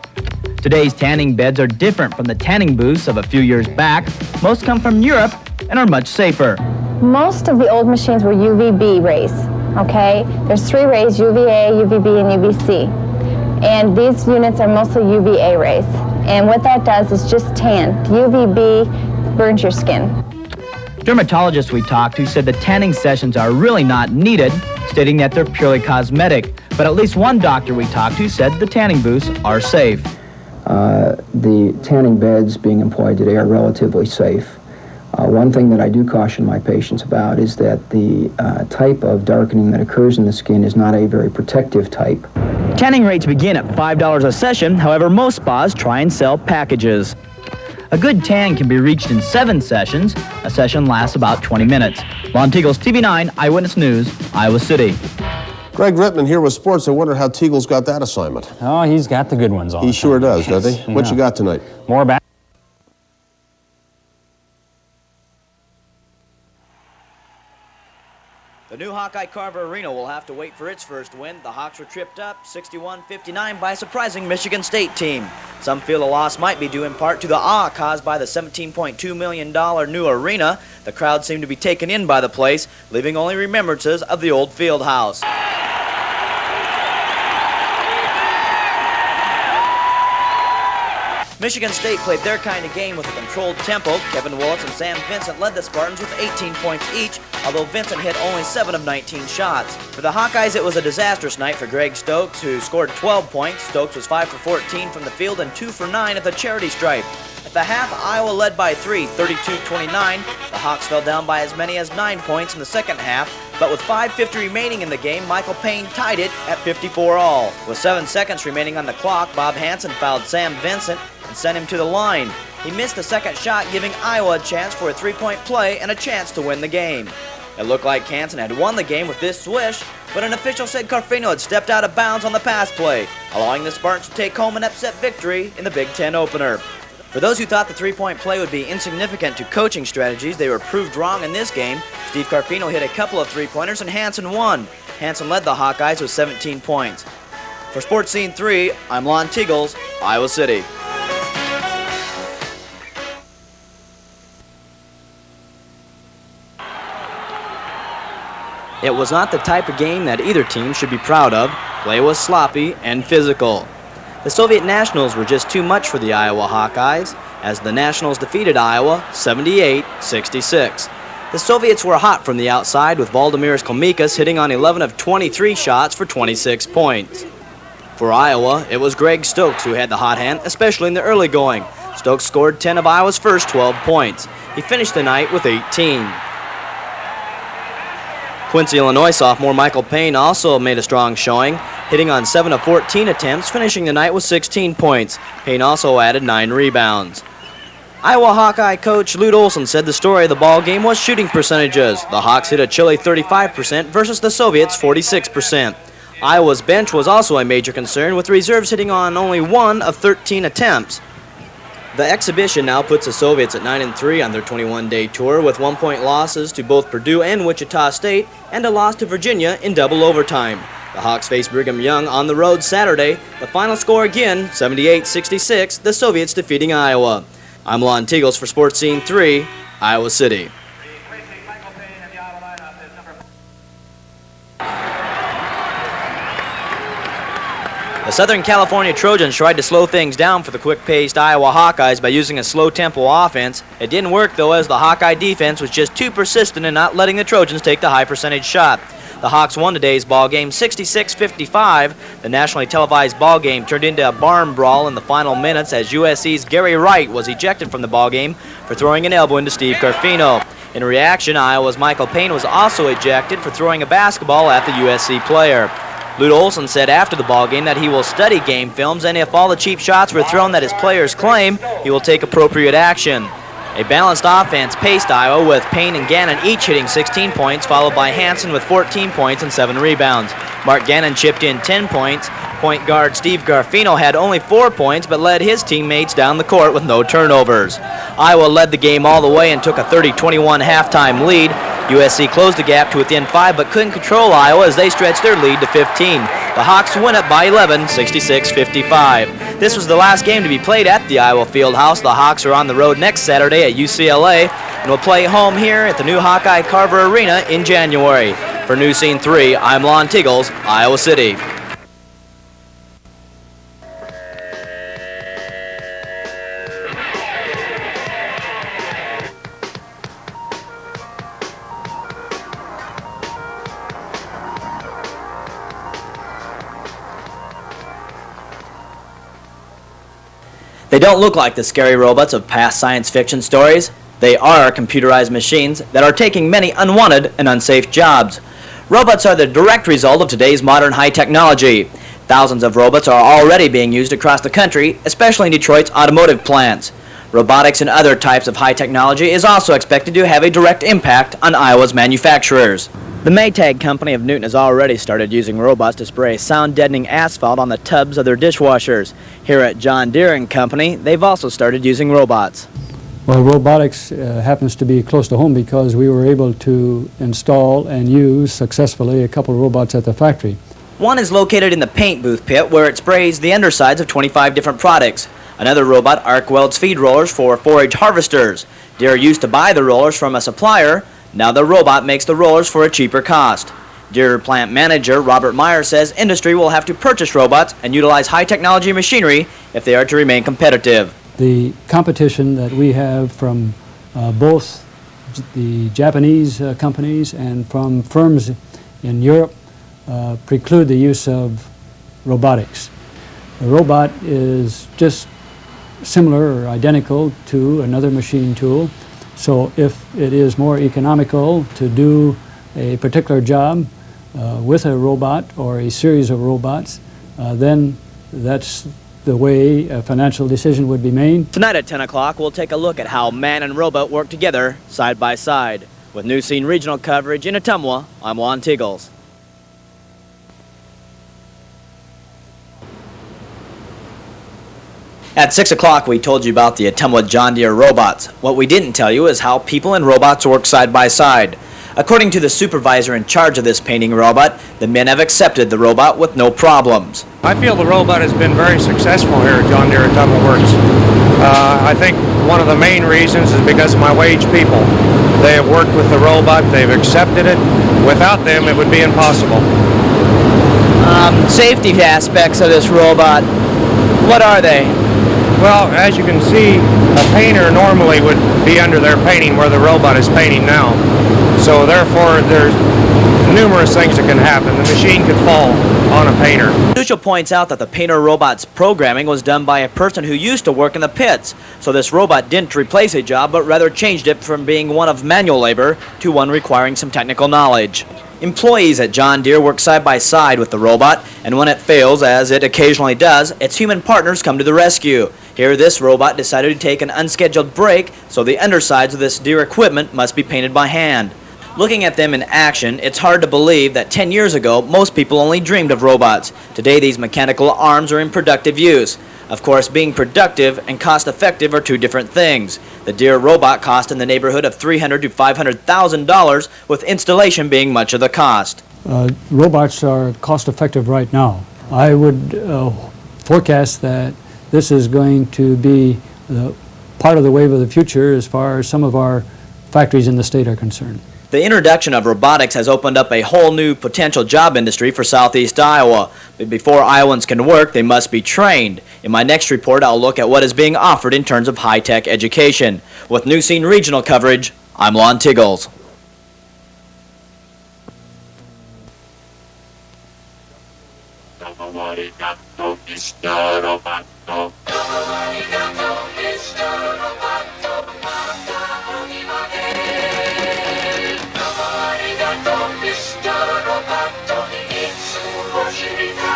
[SPEAKER 2] Today's tanning beds are different from the tanning booths of a few years back. Most come from Europe and are much safer.
[SPEAKER 17] Most of the old machines were UVB rays, okay? There's 3 rays, UVA, UVB, and UVC. And these units are mostly UVA rays. And what that does is just tan. UVB burns your skin.
[SPEAKER 2] Dermatologists we talked to said the tanning sessions are really not needed, stating that they're purely cosmetic. But at least one doctor we talked to said the tanning booths are safe.
[SPEAKER 13] The tanning beds being employed today are relatively safe. One thing that I do caution my patients about is that the type of darkening that occurs in the skin is not a very protective type.
[SPEAKER 2] Tanning rates begin at $5 a session. However, most spas try and sell packages. A good tan can be reached in 7 sessions. A session lasts about 20 minutes. Lon Tegels, TV9 Eyewitness News, Iowa City.
[SPEAKER 28] Greg Rittman here with sports. I wonder how Tegels got that assignment.
[SPEAKER 14] Oh, he's got the good ones on.
[SPEAKER 28] He sure does, does he? What you got tonight?
[SPEAKER 14] More back.
[SPEAKER 2] The new Hawkeye Carver Arena will have to wait for its first win. The Hawks were tripped up 61-59 by a surprising Michigan State team. Some feel the loss might be due in part to the awe caused by the $17.2 million new arena. The crowd seemed to be taken in by the place, leaving only remembrances of the old field house.
[SPEAKER 8] Michigan State played their kind of game with a controlled tempo. Kevin Willits and Sam Vincent led the Spartans with 18 points each, although Vincent hit only 7 of 19 shots. For the Hawkeyes, it was a disastrous night for Greg Stokes, who scored 12 points. Stokes was 5 for 14 from the field and 2 for 9 at the charity stripe. At the half, Iowa led by 3, 32-29. The Hawks fell down by as many as 9 points in the second half, but with 5:50 remaining in the game, Michael Payne tied it at 54 all. With 7 seconds remaining on the clock, Bob Hansen fouled Sam Vincent and sent him to the line. He missed the second shot, giving Iowa a chance for a 3-point play and a chance to win the game. It looked like Hansen had won the game with this swish, but an official said Carfino had stepped out of bounds on the pass play, allowing the Spartans to take home an upset victory in the Big Ten opener. For those who thought the 3-point play would be insignificant to coaching strategies, they were proved wrong in this game. Steve Carfino hit a couple of 3-pointers and Hansen won. Hansen led the Hawkeyes with 17 points. For Sports Scene 3, I'm Lon Tegels, Iowa City. It was not the type of game that either team should be proud of. Play was sloppy and physical. The Soviet Nationals were just too much for the Iowa Hawkeyes, as the Nationals defeated Iowa 78-66. The Soviets were hot from the outside, with Valdemiras Kalmikas hitting on 11 of 23 shots for 26 points. For Iowa, it was Greg Stokes who had the hot hand, especially in the early going. Stokes scored 10 of Iowa's first 12 points. He finished the night with 18. Quincy, Illinois sophomore Michael Payne also made a strong showing, hitting on 7 of 14 attempts, finishing the night with 16 points. Payne also added 9 rebounds. Iowa Hawkeye coach Lute Olson said the story of the ball game was shooting percentages. The Hawks hit a chilly 35% versus the Soviets 46%. Iowa's bench was also a major concern, with reserves hitting on only 1 of 13 attempts. The exhibition now puts the Soviets at 9-3 on their 21-day tour, with 1-point losses to both Purdue and Wichita State and a loss to Virginia in double overtime. The Hawks face Brigham Young on the road Saturday. The final score again, 78-66, the Soviets defeating Iowa. I'm Lon Tegels for Sports Scene 3, Iowa City. The Southern California Trojans tried to slow things down for the quick-paced Iowa Hawkeyes by using a slow-tempo offense. It didn't work, though, as the Hawkeye defense was just too persistent in not letting the Trojans take the high-percentage shot. The Hawks won today's ball game 66-55. The nationally televised ball game turned into a barn brawl in the final minutes as USC's Gary Wright was ejected from the ball game for throwing an elbow into Steve Carfino. In reaction, Iowa's Michael Payne was also ejected for throwing a basketball at the USC player. Lute Olson said after the ballgame that he will study game films, and if all the cheap shots were thrown that his players claim, he will take appropriate action. A balanced offense paced Iowa, with Payne and Gannon each hitting 16 points, followed by Hansen with 14 points and 7 rebounds. Mark Gannon chipped in 10 points. Point guard Steve Garfino had only 4 points, but led his teammates down the court with no turnovers. Iowa led the game all the way and took a 30-21 halftime lead. USC closed the gap to within 5, but couldn't control Iowa as they stretched their lead to 15. The Hawks win it by 11, 66-55. This was the last game to be played at the Iowa Fieldhouse. The Hawks are on the road next Saturday at UCLA and will play home here at the new Hawkeye Carver Arena in January. For News Scene 3, I'm Lon Tegels, Iowa City. They don't look like the scary robots of past science fiction stories. They are computerized machines that are taking many unwanted and unsafe jobs. Robots are the direct result of today's modern high technology. Thousands of robots are already being used across the country, especially in Detroit's automotive plants. Robotics and other types of high technology is also expected to have a direct impact on Iowa's manufacturers. The Maytag company of Newton has already started using robots to spray sound-deadening asphalt on the tubs of their dishwashers. Here at John Deere & Company, they've also started using robots.
[SPEAKER 11] Well, robotics happens to be close to home because we were able to install and use successfully a couple of robots at the factory.
[SPEAKER 8] One is located in the paint booth pit, where it sprays the undersides of 25 different products. Another robot arc welds feed rollers for forage harvesters. Deere used to buy the rollers from a supplier. Now the robot makes the rollers for a cheaper cost. Deere plant manager Robert Meyer says industry will have to purchase robots and utilize high technology machinery if they are to remain competitive.
[SPEAKER 11] the competition that we have from both the Japanese companies and from firms in Europe preclude the use of robotics. A robot is just similar or identical to another machine tool, so if it is more economical to do a particular job with a robot or a series of robots, then that's the way a financial decision would be made.
[SPEAKER 8] Tonight at 10 o'clock, we'll take a look at how man and robot work together side by side. With News Scene Regional coverage in Ottumwa, I'm Lon Tegels. At 6 o'clock, we told you about the Ottumwa John Deere robots. What we didn't tell you is how people and robots work side by side. According to the supervisor in charge of this painting robot, the men have accepted the robot with no problems.
[SPEAKER 14] I feel the robot has been very successful here at John Deere Ottumwa Works. I think one of the main reasons is because of my wage people. They have worked with the robot, they've accepted it. Without them, it would be impossible.
[SPEAKER 8] Safety aspects of this robot, what are they?
[SPEAKER 14] Well, as you can see, a painter normally would be under there painting where the robot is painting now. So therefore, there's numerous things that can happen. The machine could fall on a painter.
[SPEAKER 8] Duschel points out that the painter robot's programming was done by a person who used to work in the pits. So this robot didn't replace a job, but rather changed it from being one of manual labor to one requiring some technical knowledge. Employees at John Deere work side by side with the robot, and when it fails, as it occasionally does, its human partners come to the rescue. Here, this robot decided to take an unscheduled break, so the undersides of this Deere equipment must be painted by hand. Looking at them in action, it's hard to believe that 10 years ago, most people only dreamed of robots. Today, these mechanical arms are in productive use. Of course, being productive and cost-effective are two different things. The Deere robot cost in the neighborhood of $300,000 to $500,000, with installation being much of the cost.
[SPEAKER 11] Robots are cost-effective right now. I would forecast that this is going to be part of the wave of the future as far as some of our factories in the state are concerned.
[SPEAKER 8] The introduction of robotics has opened up a whole new potential job industry for southeast Iowa. But before Iowans can work, they must be trained. In my next report, I'll look at what is being offered in terms of high-tech education. With News Scene Regional coverage, I'm Lon Tegels.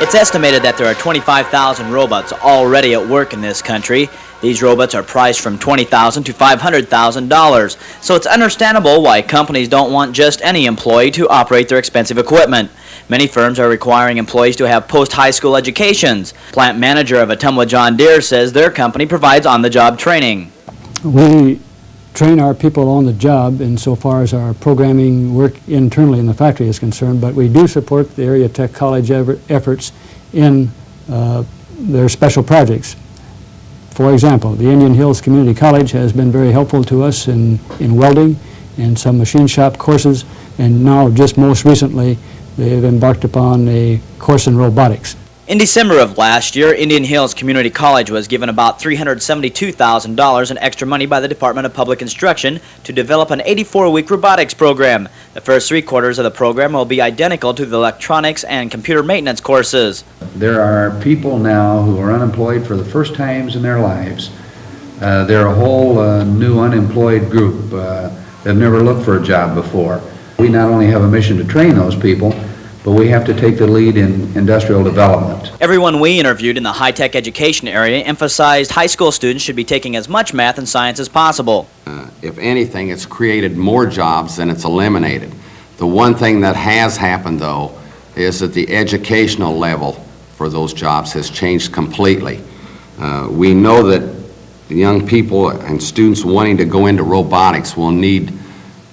[SPEAKER 8] It's estimated that there are 25,000 robots already at work in this country. These robots are priced from $20,000 to $500,000, so it's understandable why companies don't want just any employee to operate their expensive equipment. Many firms are requiring employees to have post-high school educations. Plant manager of Ottumwa John Deere says their company provides on-the-job training.
[SPEAKER 11] We train our people on the job insofar as our programming work internally in the factory is concerned, but we do support the area tech college efforts in their special projects. For example, the Indian Hills Community College has been very helpful to us in welding and some machine shop courses, and now just most recently they have embarked upon a course in robotics.
[SPEAKER 8] In December of last year, Indian Hills Community College was given about $372,000 in extra money by the Department of Public Instruction to develop an 84-week robotics program. The first 3 quarters of the program will be identical to the electronics and computer maintenance courses.
[SPEAKER 15] There are people now who are unemployed for the first times in their lives. They're a whole new unemployed group. They've never looked for a job before. We not only have a mission to train those people, but we have to take the lead in industrial development.
[SPEAKER 8] Everyone we interviewed in the high-tech education area emphasized high school students should be taking as much math and science as possible.
[SPEAKER 16] If anything, it's created more jobs than it's eliminated. The one thing that has happened, though, is that the educational level for those jobs has changed completely. We know that young people and students wanting to go into robotics will need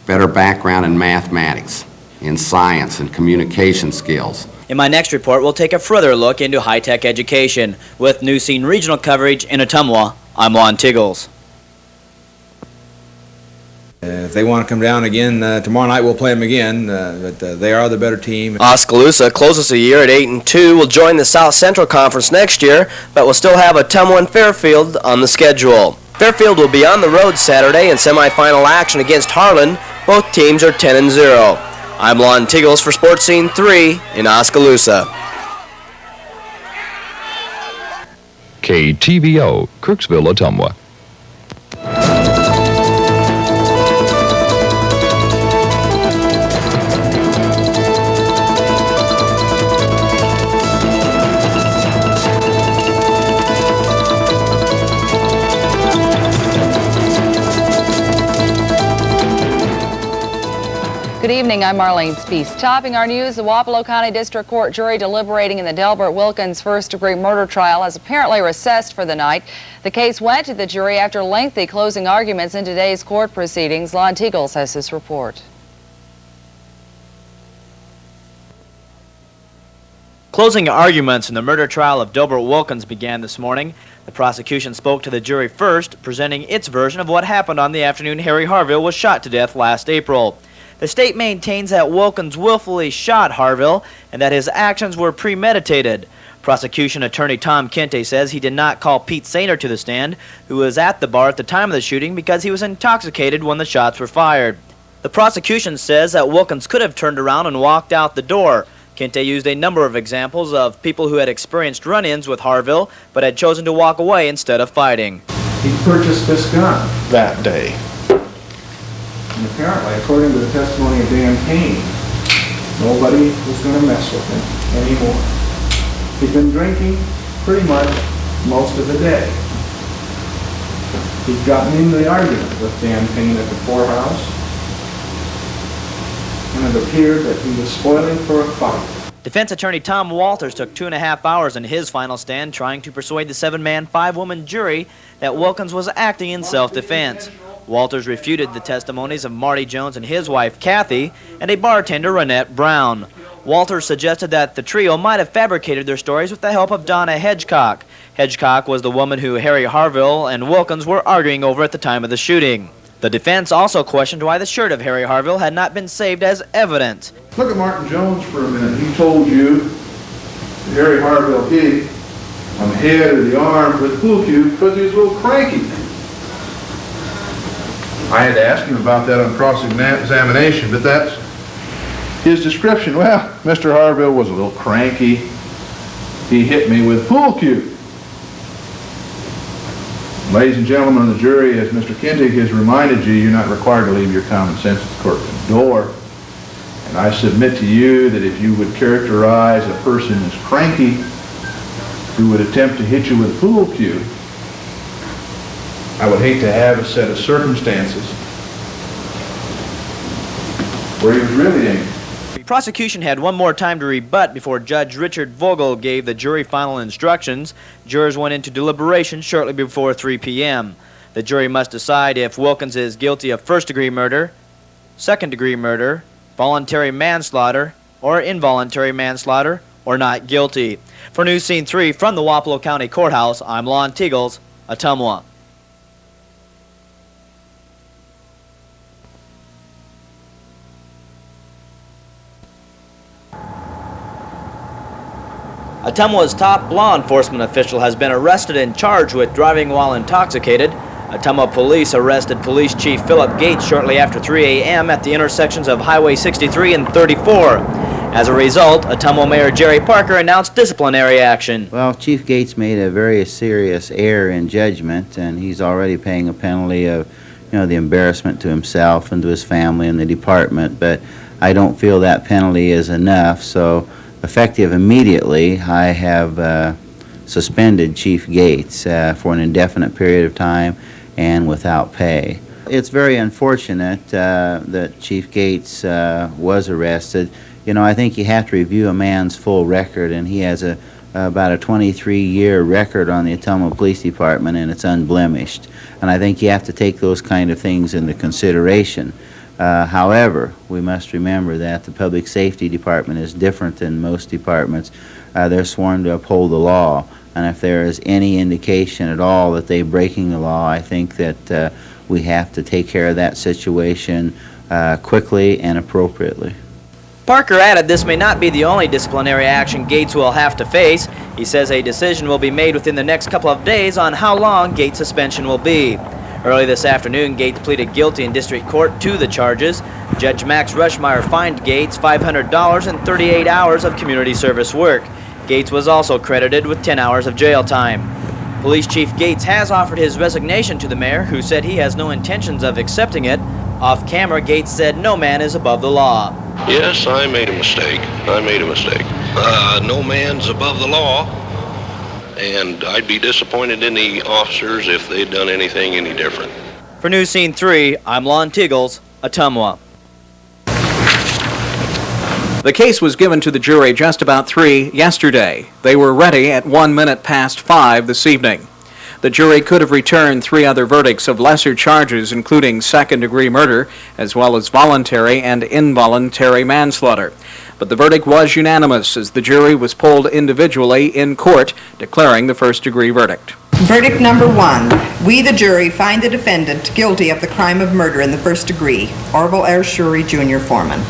[SPEAKER 16] better background in mathematics, in science and communication skills.
[SPEAKER 8] In my next report, we'll take a further look into high-tech education. With News Scene Regional coverage in Ottumwa, I'm Lon Tegels.
[SPEAKER 1] If they want to come down again tomorrow night, we'll play them again, but they are the better team.
[SPEAKER 3] Oskaloosa closes the year at 8-2, will join the South Central Conference next year, but will still have Ottumwa and Fairfield on the schedule. Fairfield will be on the road Saturday in semifinal action against Harlan. Both teams are 10-0. I'm Lon Tegels for Sports Scene 3 in Oskaloosa.
[SPEAKER 4] KTVO, Kirksville, Ottumwa.
[SPEAKER 18] Good evening, I'm Marlene Spees. Topping our news, the Wapello County District Court jury deliberating in the Delbert Wilkins first-degree murder trial has apparently recessed for the night. The case went to the jury after lengthy closing arguments in today's court proceedings. Lon Tegels has this report.
[SPEAKER 8] Closing arguments in the murder trial of Delbert Wilkins began this morning. The prosecution spoke to the jury first, presenting its version of what happened on the afternoon Harry Harville was shot to death last April. The state maintains that Wilkins willfully shot Harville and that his actions were premeditated. Prosecution attorney Tom Kente says he did not call Pete Sainer to the stand, who was at the bar at the time of the shooting, because he was intoxicated when the shots were fired. The prosecution says that Wilkins could have turned around and walked out the door. Kente used a number of examples of people who had experienced run-ins with Harville but had chosen to walk away instead of fighting.
[SPEAKER 19] He purchased this gun that day. And apparently, according to the testimony of Dan Payne, nobody was going to mess with him anymore. He'd been drinking pretty much most of the day. He'd gotten into the argument with Dan Payne at the poorhouse, and it appeared that he was spoiling for a fight.
[SPEAKER 8] Defense attorney Tom Walters took 2.5 hours in his final stand trying to persuade the 7-man, 5-woman jury that Wilkins was acting in self-defense. Walters refuted the testimonies of Marty Jones and his wife Kathy and a bartender, Renette Brown. Walters suggested that the trio might have fabricated their stories with the help of Donna Hedgecock. Hedgecock was the woman who Harry Harville and Wilkins were arguing over at the time of the shooting. The defense also questioned why the shirt of Harry Harville had not been saved as evidence.
[SPEAKER 19] Look at Martin Jones for a minute. He told you that Harry Harville hit him on the head or the arm with a pool cue because he was a little cranky. I had to ask him about that on cross-examination, but that's his description. Well, Mr. Harville was a little cranky. He hit me with a pool cue. Ladies and gentlemen of the jury, as Mr. Kintig has reminded you, you're not required to leave your common sense at the courtroom door. And I submit to you that if you would characterize a person as cranky who would attempt to hit you with a pool cue, I would hate to have a set of circumstances where he was really angry.
[SPEAKER 8] The prosecution had one more time to rebut before Judge Richard Vogel gave the jury final instructions. Jurors went into deliberation shortly before 3 p.m. The jury must decide if Wilkins is guilty of first-degree murder, second-degree murder, voluntary manslaughter, or involuntary manslaughter, or not guilty. For News Scene 3 from the Wapello County Courthouse, I'm Lon Tegels, Ottumwa. Ottumwa's top law enforcement official has been arrested and charged with driving while intoxicated. Ottumwa police arrested Police Chief Philip Gates shortly after 3 a.m. at the intersections of Highway 63 and 34. As a result, Ottumwa Mayor Jerry Parker announced disciplinary action.
[SPEAKER 20] Well, Chief Gates made a very serious error in judgment, and he's already paying a penalty of, the embarrassment to himself and to his family and the department, but I don't feel that penalty is enough, so effective immediately, I have suspended Chief Gates for an indefinite period of time and without pay. It's very unfortunate that Chief Gates was arrested. I think you have to review a man's full record, and he has about a 23-year record on the Ottumwa Police Department, and it's unblemished. And I think you have to take those kind of things into consideration. However, we must remember that the Public Safety Department is different than most departments. They're sworn to uphold the law, and if there is any indication at all that they're breaking the law, I think that we have to take care of that situation quickly and appropriately.
[SPEAKER 8] Parker added this may not be the only disciplinary action Gates will have to face. He says a decision will be made within the next couple of days on how long Gates' suspension will be. Early this afternoon, Gates pleaded guilty in district court to the charges. Judge Max Rushmeyer fined Gates $500 and 38 hours of community service work. Gates was also credited with 10 hours of jail time. Police Chief Gates has offered his resignation to the mayor, who said he has no intentions of accepting it. Off camera, Gates said no man is above the law.
[SPEAKER 5] Yes, I made a mistake. No man's above the law, and I'd be disappointed in the officers if they'd done anything any different.
[SPEAKER 8] For News Scene 3, I'm Lon Tegels, Ottumwa.
[SPEAKER 6] The case was given to the jury just about 3 yesterday. They were ready at 5:01 this evening. The jury could have returned 3 other verdicts of lesser charges, including second-degree murder, as well as voluntary and involuntary manslaughter. But the verdict was unanimous as the jury was polled individually in court, declaring the first-degree verdict.
[SPEAKER 21] Verdict number 1. We, the jury, find the defendant guilty of the crime of murder in the first degree. Orville R. Shuri, Jr., foreman.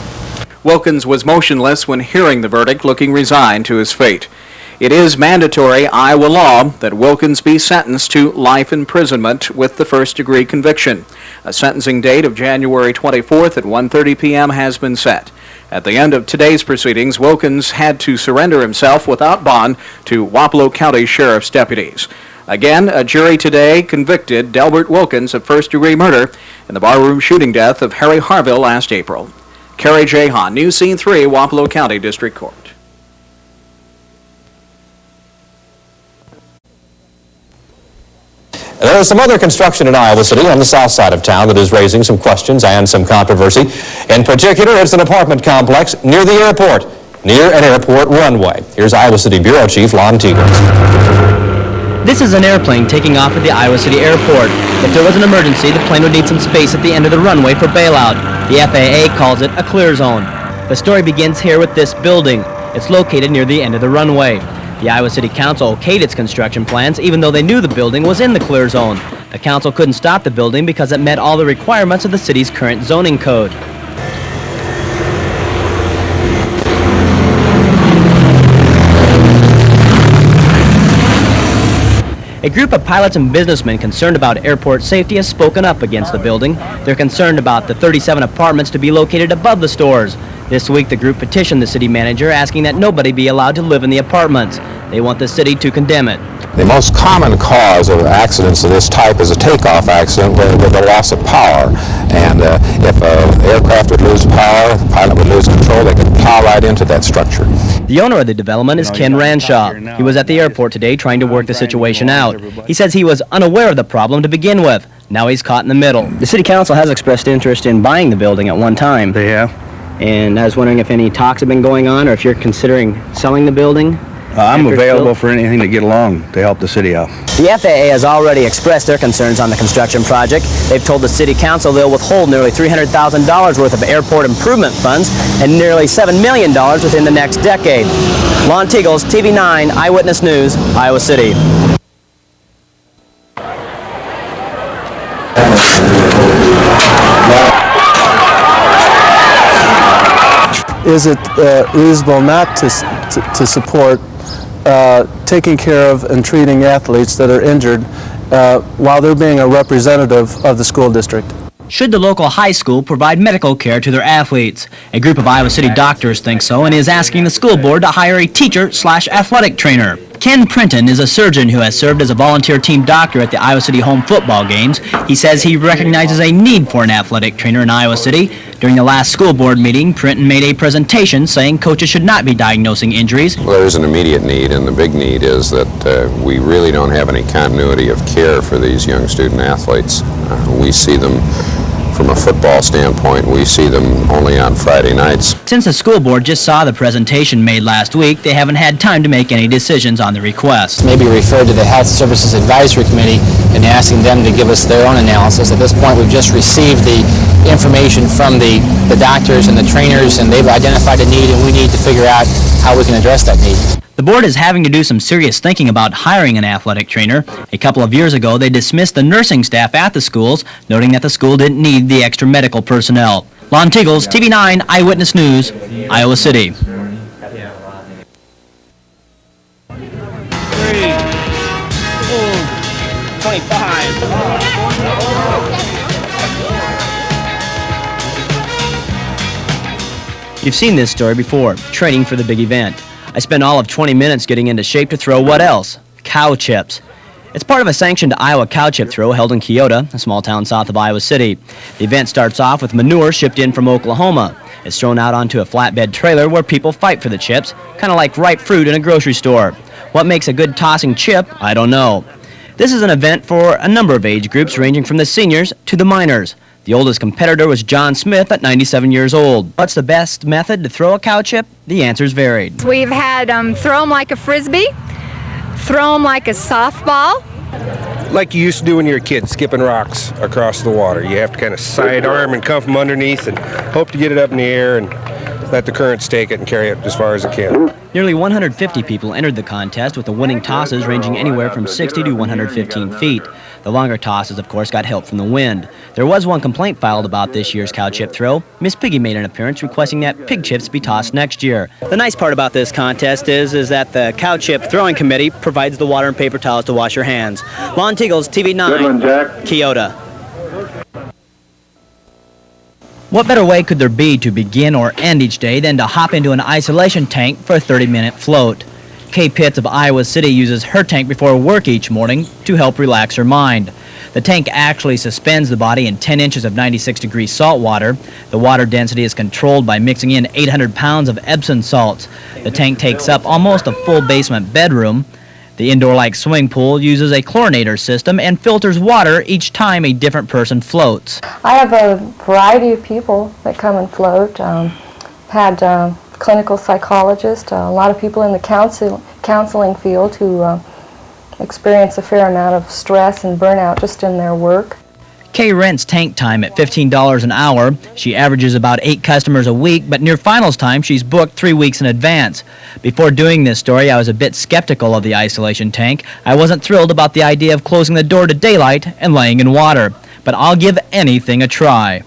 [SPEAKER 6] Wilkins was motionless when hearing the verdict, looking resigned to his fate. It is mandatory Iowa law that Wilkins be sentenced to life imprisonment with the first-degree conviction. A sentencing date of January 24th at 1:30 p.m. has been set. At the end of today's proceedings, Wilkins had to surrender himself without bond to Wapello County Sheriff's deputies. Again, a jury today convicted Delbert Wilkins of first-degree murder in the barroom shooting death of Harry Harville last April. Kerry J. Hahn, News Scene 3, Wapello County District Court.
[SPEAKER 22] There is some other construction in Iowa City on the south side of town that is raising some questions and some controversy. In particular, it's an apartment complex near the airport, near an airport runway. Here's Iowa City Bureau Chief Lon Tegels.
[SPEAKER 2] This is an airplane taking off at the Iowa City airport. If there was an emergency, the plane would need some space at the end of the runway for bailout. The FAA calls it a clear zone. The story begins here with this building. It's located near the end of the runway. The Iowa City Council okayed its construction plans even though they knew the building was in the clear zone. The council couldn't stop the building because it met all the requirements of the city's current zoning code. A group of pilots and businessmen concerned about airport safety has spoken up against the building. They're concerned about the 37 apartments to be located above the stores. This week, the group petitioned the city manager asking that nobody be allowed to live in the apartments. They want the city to condemn it.
[SPEAKER 22] The most common cause of accidents of this type is a takeoff accident with a loss of power. And if an aircraft would lose power, the pilot would lose control, they could plow right into that structure.
[SPEAKER 2] The owner of the development is Ken Ranshaw. He was at the airport today trying to work the situation out. He says he was unaware of the problem to begin with. Now he's caught in the middle. The city council has expressed interest in buying the building at one time.
[SPEAKER 23] They have.
[SPEAKER 2] And I was wondering if any talks have been going on or if you're considering selling the building.
[SPEAKER 23] I'm available for anything to get along to help the city out.
[SPEAKER 2] The FAA has already expressed their concerns on the construction project. They've told the city council they'll withhold nearly $300,000 worth of airport improvement funds and nearly $7 million within the next decade. Lon Tegels, TV 9, Eyewitness News, Iowa City.
[SPEAKER 9] Is it reasonable not to support taking care of and treating athletes that are injured while they're being a representative of the school district?
[SPEAKER 2] Should the local high school provide medical care to their athletes? A group of Iowa City doctors think so and is asking the school board to hire a teacher/athletic trainer. Ken Printon is a surgeon who has served as a volunteer team doctor at the Iowa City home football games. He says he recognizes a need for an athletic trainer in Iowa City. During the last school board meeting, Printon made a presentation saying coaches should not be diagnosing injuries.
[SPEAKER 25] Well, there's an immediate need, and the big need is that we really don't have any continuity of care for these young student athletes. We see them from a football standpoint, we see them only on Friday nights.
[SPEAKER 2] Since the school board just saw the presentation made last week, they haven't had time to make any decisions on the request.
[SPEAKER 24] Maybe referred to the Health Services Advisory Committee and asking them to give us their own analysis. At this point, we've just received the information from the doctors and the trainers, and they've identified a need, and we need to figure out how we can address that need.
[SPEAKER 2] The board is having to do some serious thinking about hiring an athletic trainer. A couple of years ago, they dismissed the nursing staff at the schools, noting that the school didn't need the extra medical personnel. Lon Tegels, TV9 Eyewitness News, Iowa City.
[SPEAKER 7] 3, 25.
[SPEAKER 2] You've seen this story before, training for the big event. I spent all of 20 minutes getting into shape to throw what else? Cow chips. It's part of a sanctioned Iowa cow chip throw held in Keota, a small town south of Iowa City. The event starts off with manure shipped in from Oklahoma. It's thrown out onto a flatbed trailer where people fight for the chips, kind of like ripe fruit in a grocery store. What makes a good tossing chip? I don't know. This is an event for a number of age groups ranging from the seniors to the minors. The oldest competitor was John Smith at 97 years old. What's the best method to throw a cow chip? The answer's varied.
[SPEAKER 10] We've had throw them like a frisbee, throw them like a softball.
[SPEAKER 12] Like you used to do when you were a kid, skipping rocks across the water. You have to kind of sidearm and come from underneath and hope to get it up in the air and let the currents take it and carry it as far as it can.
[SPEAKER 2] Nearly 150 people entered the contest, with the winning tosses ranging anywhere from 60 to 115 feet. The longer tosses, of course, got help from the wind. There was one complaint filed about this year's cow chip throw. Miss Piggy made an appearance requesting that pig chips be tossed next year. The nice part about this contest is that the cow chip throwing committee provides the water and paper towels to wash your hands. Lon Tegels, TV9,
[SPEAKER 13] Good one, Jack.
[SPEAKER 2] Keota. What better way could there be to begin or end each day than to hop into an isolation tank for a 30-minute float? Kay Pitts of Iowa City uses her tank before work each morning to help relax her mind. The tank actually suspends the body in 10 inches of 96-degree salt water. The water density is controlled by mixing in 800 pounds of Epsom salts. The tank takes up almost a full basement bedroom. The indoor-like swimming pool uses a chlorinator system and filters water each time a different person floats.
[SPEAKER 17] I have a variety of people that come and float. Had clinical psychologists, a lot of people in the counseling field who experience a fair amount of stress and burnout just in their work.
[SPEAKER 2] Kay rents tank time at $15 an hour. She averages about 8 customers a week, but near finals time she's booked 3 weeks in advance. Before doing this story, I was a bit skeptical of the isolation tank. I wasn't thrilled about the idea of closing the door to daylight and laying in water, but I'll give anything a try.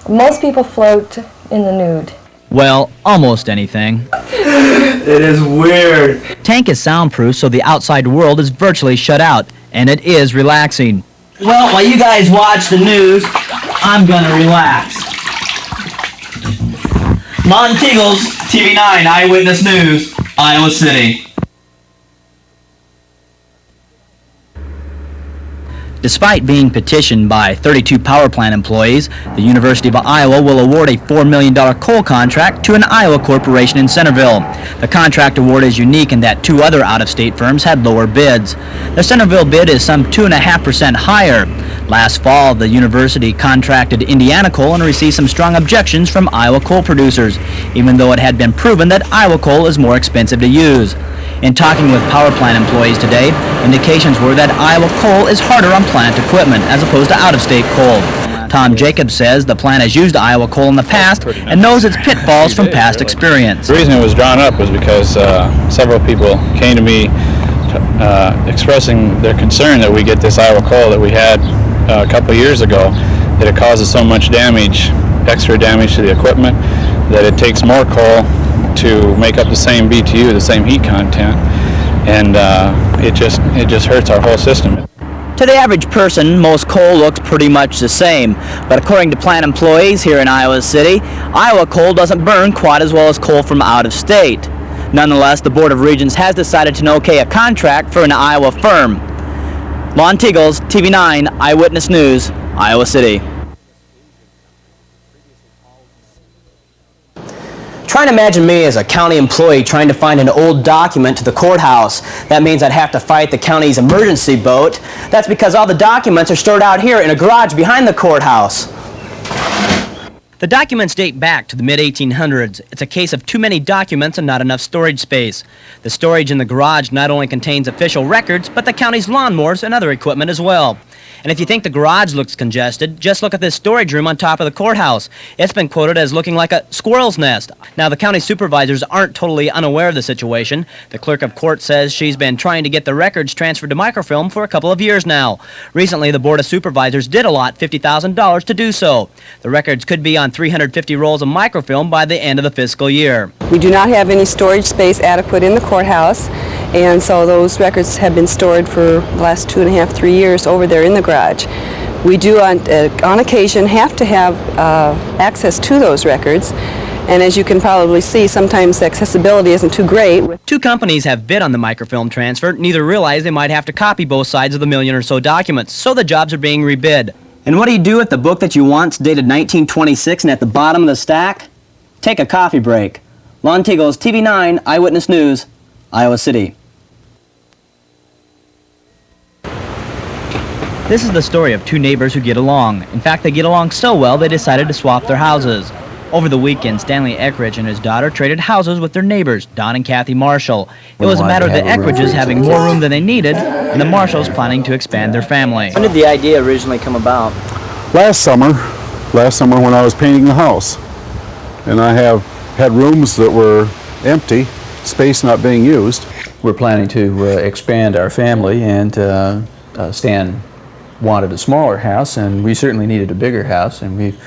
[SPEAKER 17] Most people float in the nude.
[SPEAKER 2] Well, almost anything.
[SPEAKER 7] It is weird.
[SPEAKER 2] Tank is soundproof, so the outside world is virtually shut out, and it is relaxing. Well, while you guys watch the news, I'm gonna relax. Lon Tegels, TV9 Eyewitness News, Iowa City. Despite being petitioned by 32 power plant employees, the University of Iowa will award a $4 million coal contract to an Iowa corporation in Centerville. The contract award is unique in that 2 other out-of-state firms had lower bids. The Centerville bid is some 2.5% higher. Last fall, the university contracted Indiana Coal and received some strong objections from Iowa coal producers, even though it had been proven that Iowa coal is more expensive to use. In talking with power plant employees today, indications were that Iowa coal is harder on plant equipment as opposed to out-of-state coal. Tom Jacobs says the plant has used Iowa coal in the past and knows its pitfalls from past experience.
[SPEAKER 26] The reason it was drawn up was because several people came to me expressing their concern that we get this Iowa coal that we had a couple years ago, that it causes so much damage, extra damage to the equipment, that it takes more coal to make up the same BTU, the same heat content, and it just hurts our whole system.
[SPEAKER 2] To the average person, most coal looks pretty much the same, but according to plant employees here in Iowa City, Iowa coal doesn't burn quite as well as coal from out of state. Nonetheless, the Board of Regents has decided to okay a contract for an Iowa firm. Lon Tegels, TV9 Eyewitness News, Iowa City. Try and imagine me as a county employee trying to find an old document to the courthouse. That means I'd have to fight the county's emergency boat. That's because all the documents are stored out here in a garage behind the courthouse. The documents date back to the mid-1800s. It's a case of too many documents and not enough storage space. The storage in the garage not only contains official records, but the county's lawnmowers and other equipment as well. And if you think the garage looks congested, just look at this storage room on top of the courthouse. It's been quoted as looking like a squirrel's nest. Now, the county supervisors aren't totally unaware of the situation. The clerk of court says she's been trying to get the records transferred to microfilm for a couple of years now. Recently, the Board of Supervisors did allot $50,000 to do so. The records could be on 350 rolls of microfilm by the end of the fiscal year.
[SPEAKER 1] We do not have any storage space adequate in the courthouse, and so those records have been stored for the last 2.5, 3 years over there in the garage. We do on occasion have to have access to those records, and as you can probably see, sometimes the accessibility isn't too great.
[SPEAKER 2] Two companies have bid on the microfilm transfer. Neither realize they might have to copy both sides of the million or so documents, so the jobs are being rebid. And what do you do if the book that you want's dated 1926 and at the bottom of the stack? Take a coffee break. Lon Tegels, TV9, Eyewitness News, Iowa City. This is the story of two neighbors who get along. In fact, they get along so well they decided to swap their houses. Over the weekend, Stanley Eckridge and his daughter traded houses with their neighbors, Don and Kathy Marshall. It was a matter of the Eckridges having more room than they needed, and the Marshalls planning to expand their family. When did the idea originally come about?
[SPEAKER 11] Last summer when I was painting the house. And I have had rooms that were empty, space not being used.
[SPEAKER 13] We're planning to expand our family, and Stan wanted a smaller house, and we certainly needed a bigger house, and we've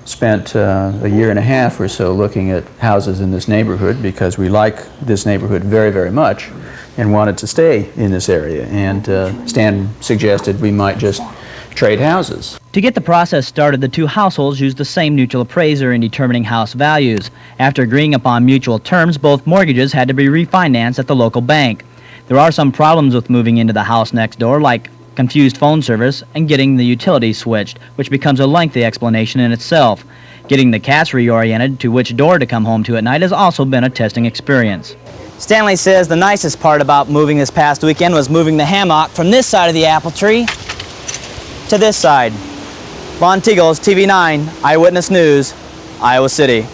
[SPEAKER 13] spent a year and a half or so looking at houses in this neighborhood because we like this neighborhood very, very much and wanted to stay in this area. And Stan suggested we might just trade houses.
[SPEAKER 2] To get the process started, the two households used the same mutual appraiser in determining house values. After agreeing upon mutual terms, both mortgages had to be refinanced at the local bank. There are some problems with moving into the house next door, like confused phone service and getting the utilities switched, which becomes a lengthy explanation in itself. Getting the cats reoriented to which door to come home to at night has also been a testing experience. Stanley says the nicest part about moving this past weekend was moving the hammock from this side of the apple tree to this side. Lon Tegels, TV9, Eyewitness News, Iowa City.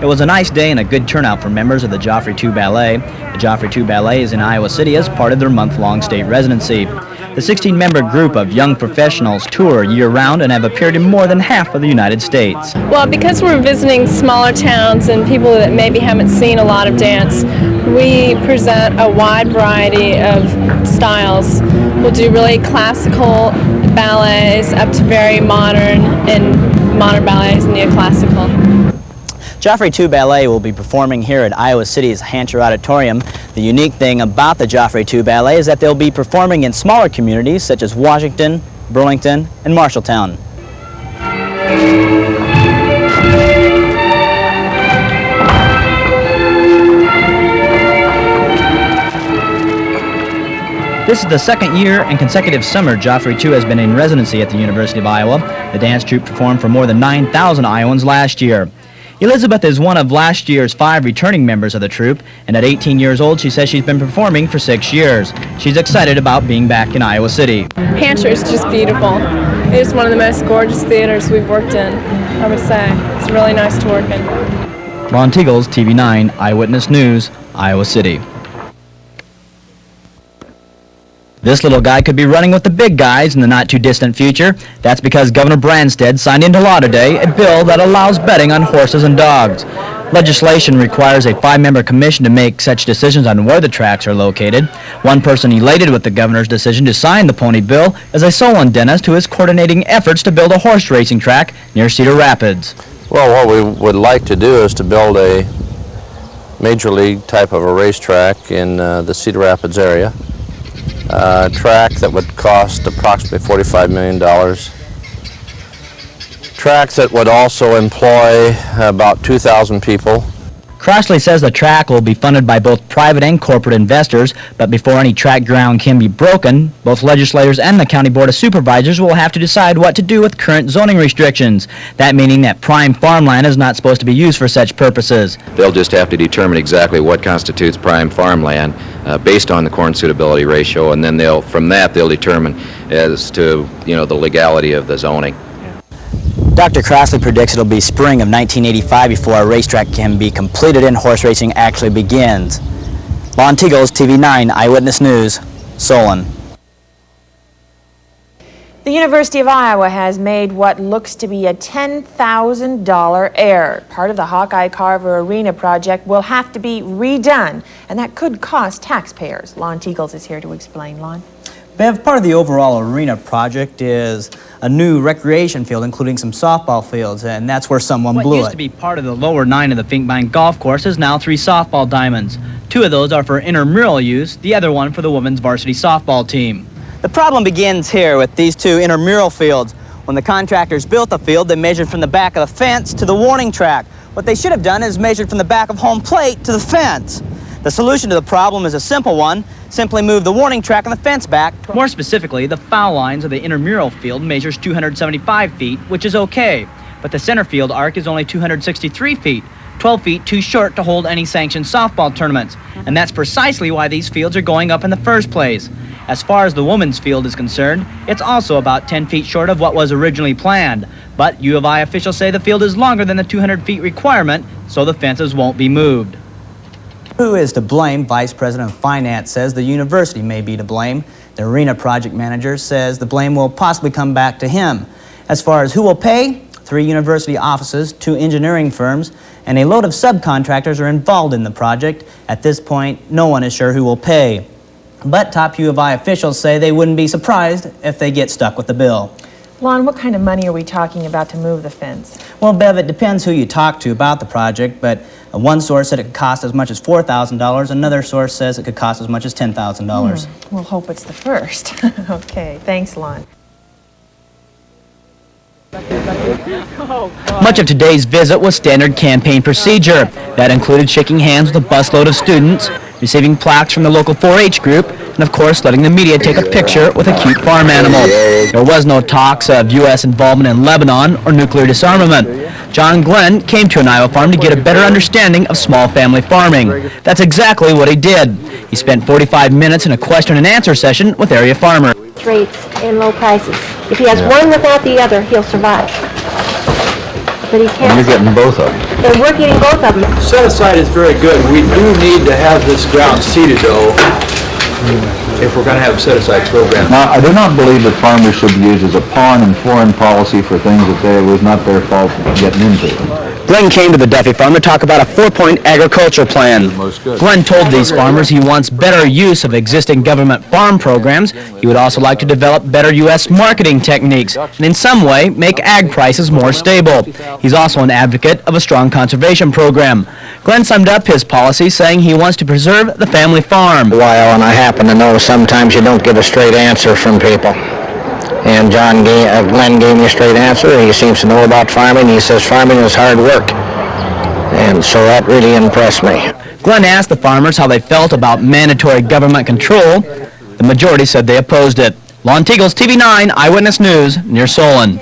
[SPEAKER 2] It was a nice day and a good turnout for members of the Joffrey 2 Ballet. The Joffrey 2 Ballet is in Iowa City as part of their month-long state residency. The 16-member group of young professionals tour year-round and have appeared in more than half of the United States.
[SPEAKER 14] Well, because we're visiting smaller towns and people that maybe haven't seen a lot of dance, we present a wide variety of styles. We'll do really classical ballets up to very modern, and modern ballets and neoclassical.
[SPEAKER 2] Joffrey 2 Ballet will be performing here at Iowa City's Hancher Auditorium. The unique thing about the Joffrey 2 Ballet is that they'll be performing in smaller communities such as Washington, Burlington, and Marshalltown. This is the second year and consecutive summer Joffrey 2 has been in residency at the University of Iowa. The dance troupe performed for more than 9,000 Iowans last year. Elizabeth is one of last year's 5 returning members of the troupe, and at 18 years old, she says she's been performing for 6 years. She's excited about being back in Iowa City.
[SPEAKER 14] Hancher is just beautiful. It is one of the most gorgeous theaters we've worked in, I would say. It's really nice to work in.
[SPEAKER 2] Lon Tegels, TV9, Eyewitness News, Iowa City. This little guy could be running with the big guys in the not-too-distant future. That's because Governor Branstad signed into law today a bill that allows betting on horses and dogs. Legislation requires a 5-member commission to make such decisions on where the tracks are located. One person elated with the governor's decision to sign the pony bill is a Solon dentist who is coordinating efforts to build a horse racing track near Cedar Rapids.
[SPEAKER 15] Well, what we would like to do is to build a major league type of a racetrack in the Cedar Rapids area. Track that would cost approximately $45 million. Track that would also employ about 2,000 people.
[SPEAKER 2] Crossley says the track will be funded by both private and corporate investors, but before any track ground can be broken, both legislators and the County Board of Supervisors will have to decide what to do with current zoning restrictions. That meaning that prime farmland is not supposed to be used for such purposes.
[SPEAKER 16] They'll just have to determine exactly what constitutes prime farmland based on the corn suitability ratio, and then from that they'll determine as to the legality of the zoning.
[SPEAKER 2] Dr. Crossley predicts it'll be spring of 1985 before a racetrack can be completed and horse racing actually begins. Lon Tegels, TV 9 Eyewitness News, Solon.
[SPEAKER 3] The University of Iowa has made what looks to be a $10,000 error. Part of the Hawkeye Carver Arena project will have to be redone, and that could cost taxpayers. Lon Tegels is here to explain. Lon?
[SPEAKER 2] Bev, part of the overall arena project is a new recreation field, including some softball fields, and that's where someone blew it. What used to be part of the lower 9 of the Finkbein Golf Course is now 3 softball diamonds. 2 of those are for intramural use, the other one for the women's varsity softball team. The problem begins here with these 2 intramural fields. When the contractors built the field, they measured from the back of the fence to the warning track. What they should have done is measured from the back of home plate to the fence. The solution to the problem is a simple one. Simply move the warning track and the fence back. More specifically, the foul lines of the intramural field measures 275 feet, which is okay. But the center field arc is only 263 feet, 12 feet too short to hold any sanctioned softball tournaments. And that's precisely why these fields are going up in the first place. As far as the women's field is concerned, it's also about 10 feet short of what was originally planned. But U of I officials say the field is longer than the 200 feet requirement, so the fences won't be moved. Who is to blame? Vice President of Finance says the university may be to blame. The arena project manager says the blame will possibly come back to him. As far as who will pay, 3 university offices, 2 engineering firms, and a load of subcontractors are involved in the project. At this point, no one is sure who will pay. But top U of I officials say they wouldn't be surprised if they get stuck with the bill.
[SPEAKER 3] Lon, what kind of money are we talking about to move the fence?
[SPEAKER 2] Well, Bev, it depends who you talk to about the project, but one source said it could cost as much as $4,000. Another source says it could cost as much as $10,000.
[SPEAKER 3] We'll hope it's the first. Okay, thanks, Lon.
[SPEAKER 2] Much of today's visit was standard campaign procedure. That included shaking hands with a busload of students, receiving plaques from the local 4-H group, and of course letting the media take a picture with a cute farm animal. There was no talks of U.S. involvement in Lebanon or nuclear disarmament. John Glenn came to an Iowa farm to get a better understanding of small family farming. That's exactly what he did. He spent 45 minutes in a question and answer session with area farmers.
[SPEAKER 4] Rates and low prices. If he has one without the other, he'll survive. But he can't.
[SPEAKER 5] And you're getting both of them.
[SPEAKER 4] And we're getting both of them.
[SPEAKER 5] Set aside is very good. We do need to have this ground seeded, though, if we're going to have a set-aside program.
[SPEAKER 18] Now, I do not believe that farmers should be used as a pawn in foreign policy for things that it was not their fault getting into.
[SPEAKER 2] Glenn came to the Duffy farm to talk about a 4-point agriculture plan. Glenn told these farmers he wants better use of existing government farm programs. He would also like to develop better U.S. marketing techniques and in some way make ag prices more stable. He's also an advocate of a strong conservation program. Glenn summed up his policy saying he wants to preserve the family farm.
[SPEAKER 19] While, and I happen to know sometimes you don't get a straight answer from people. And Glenn gave me a straight answer. He seems to know about farming. He says farming is hard work. And so that really impressed me.
[SPEAKER 2] Glenn asked the farmers how they felt about mandatory government control. The majority said they opposed it. Lon Tegels, TV 9 Eyewitness News, near Solon.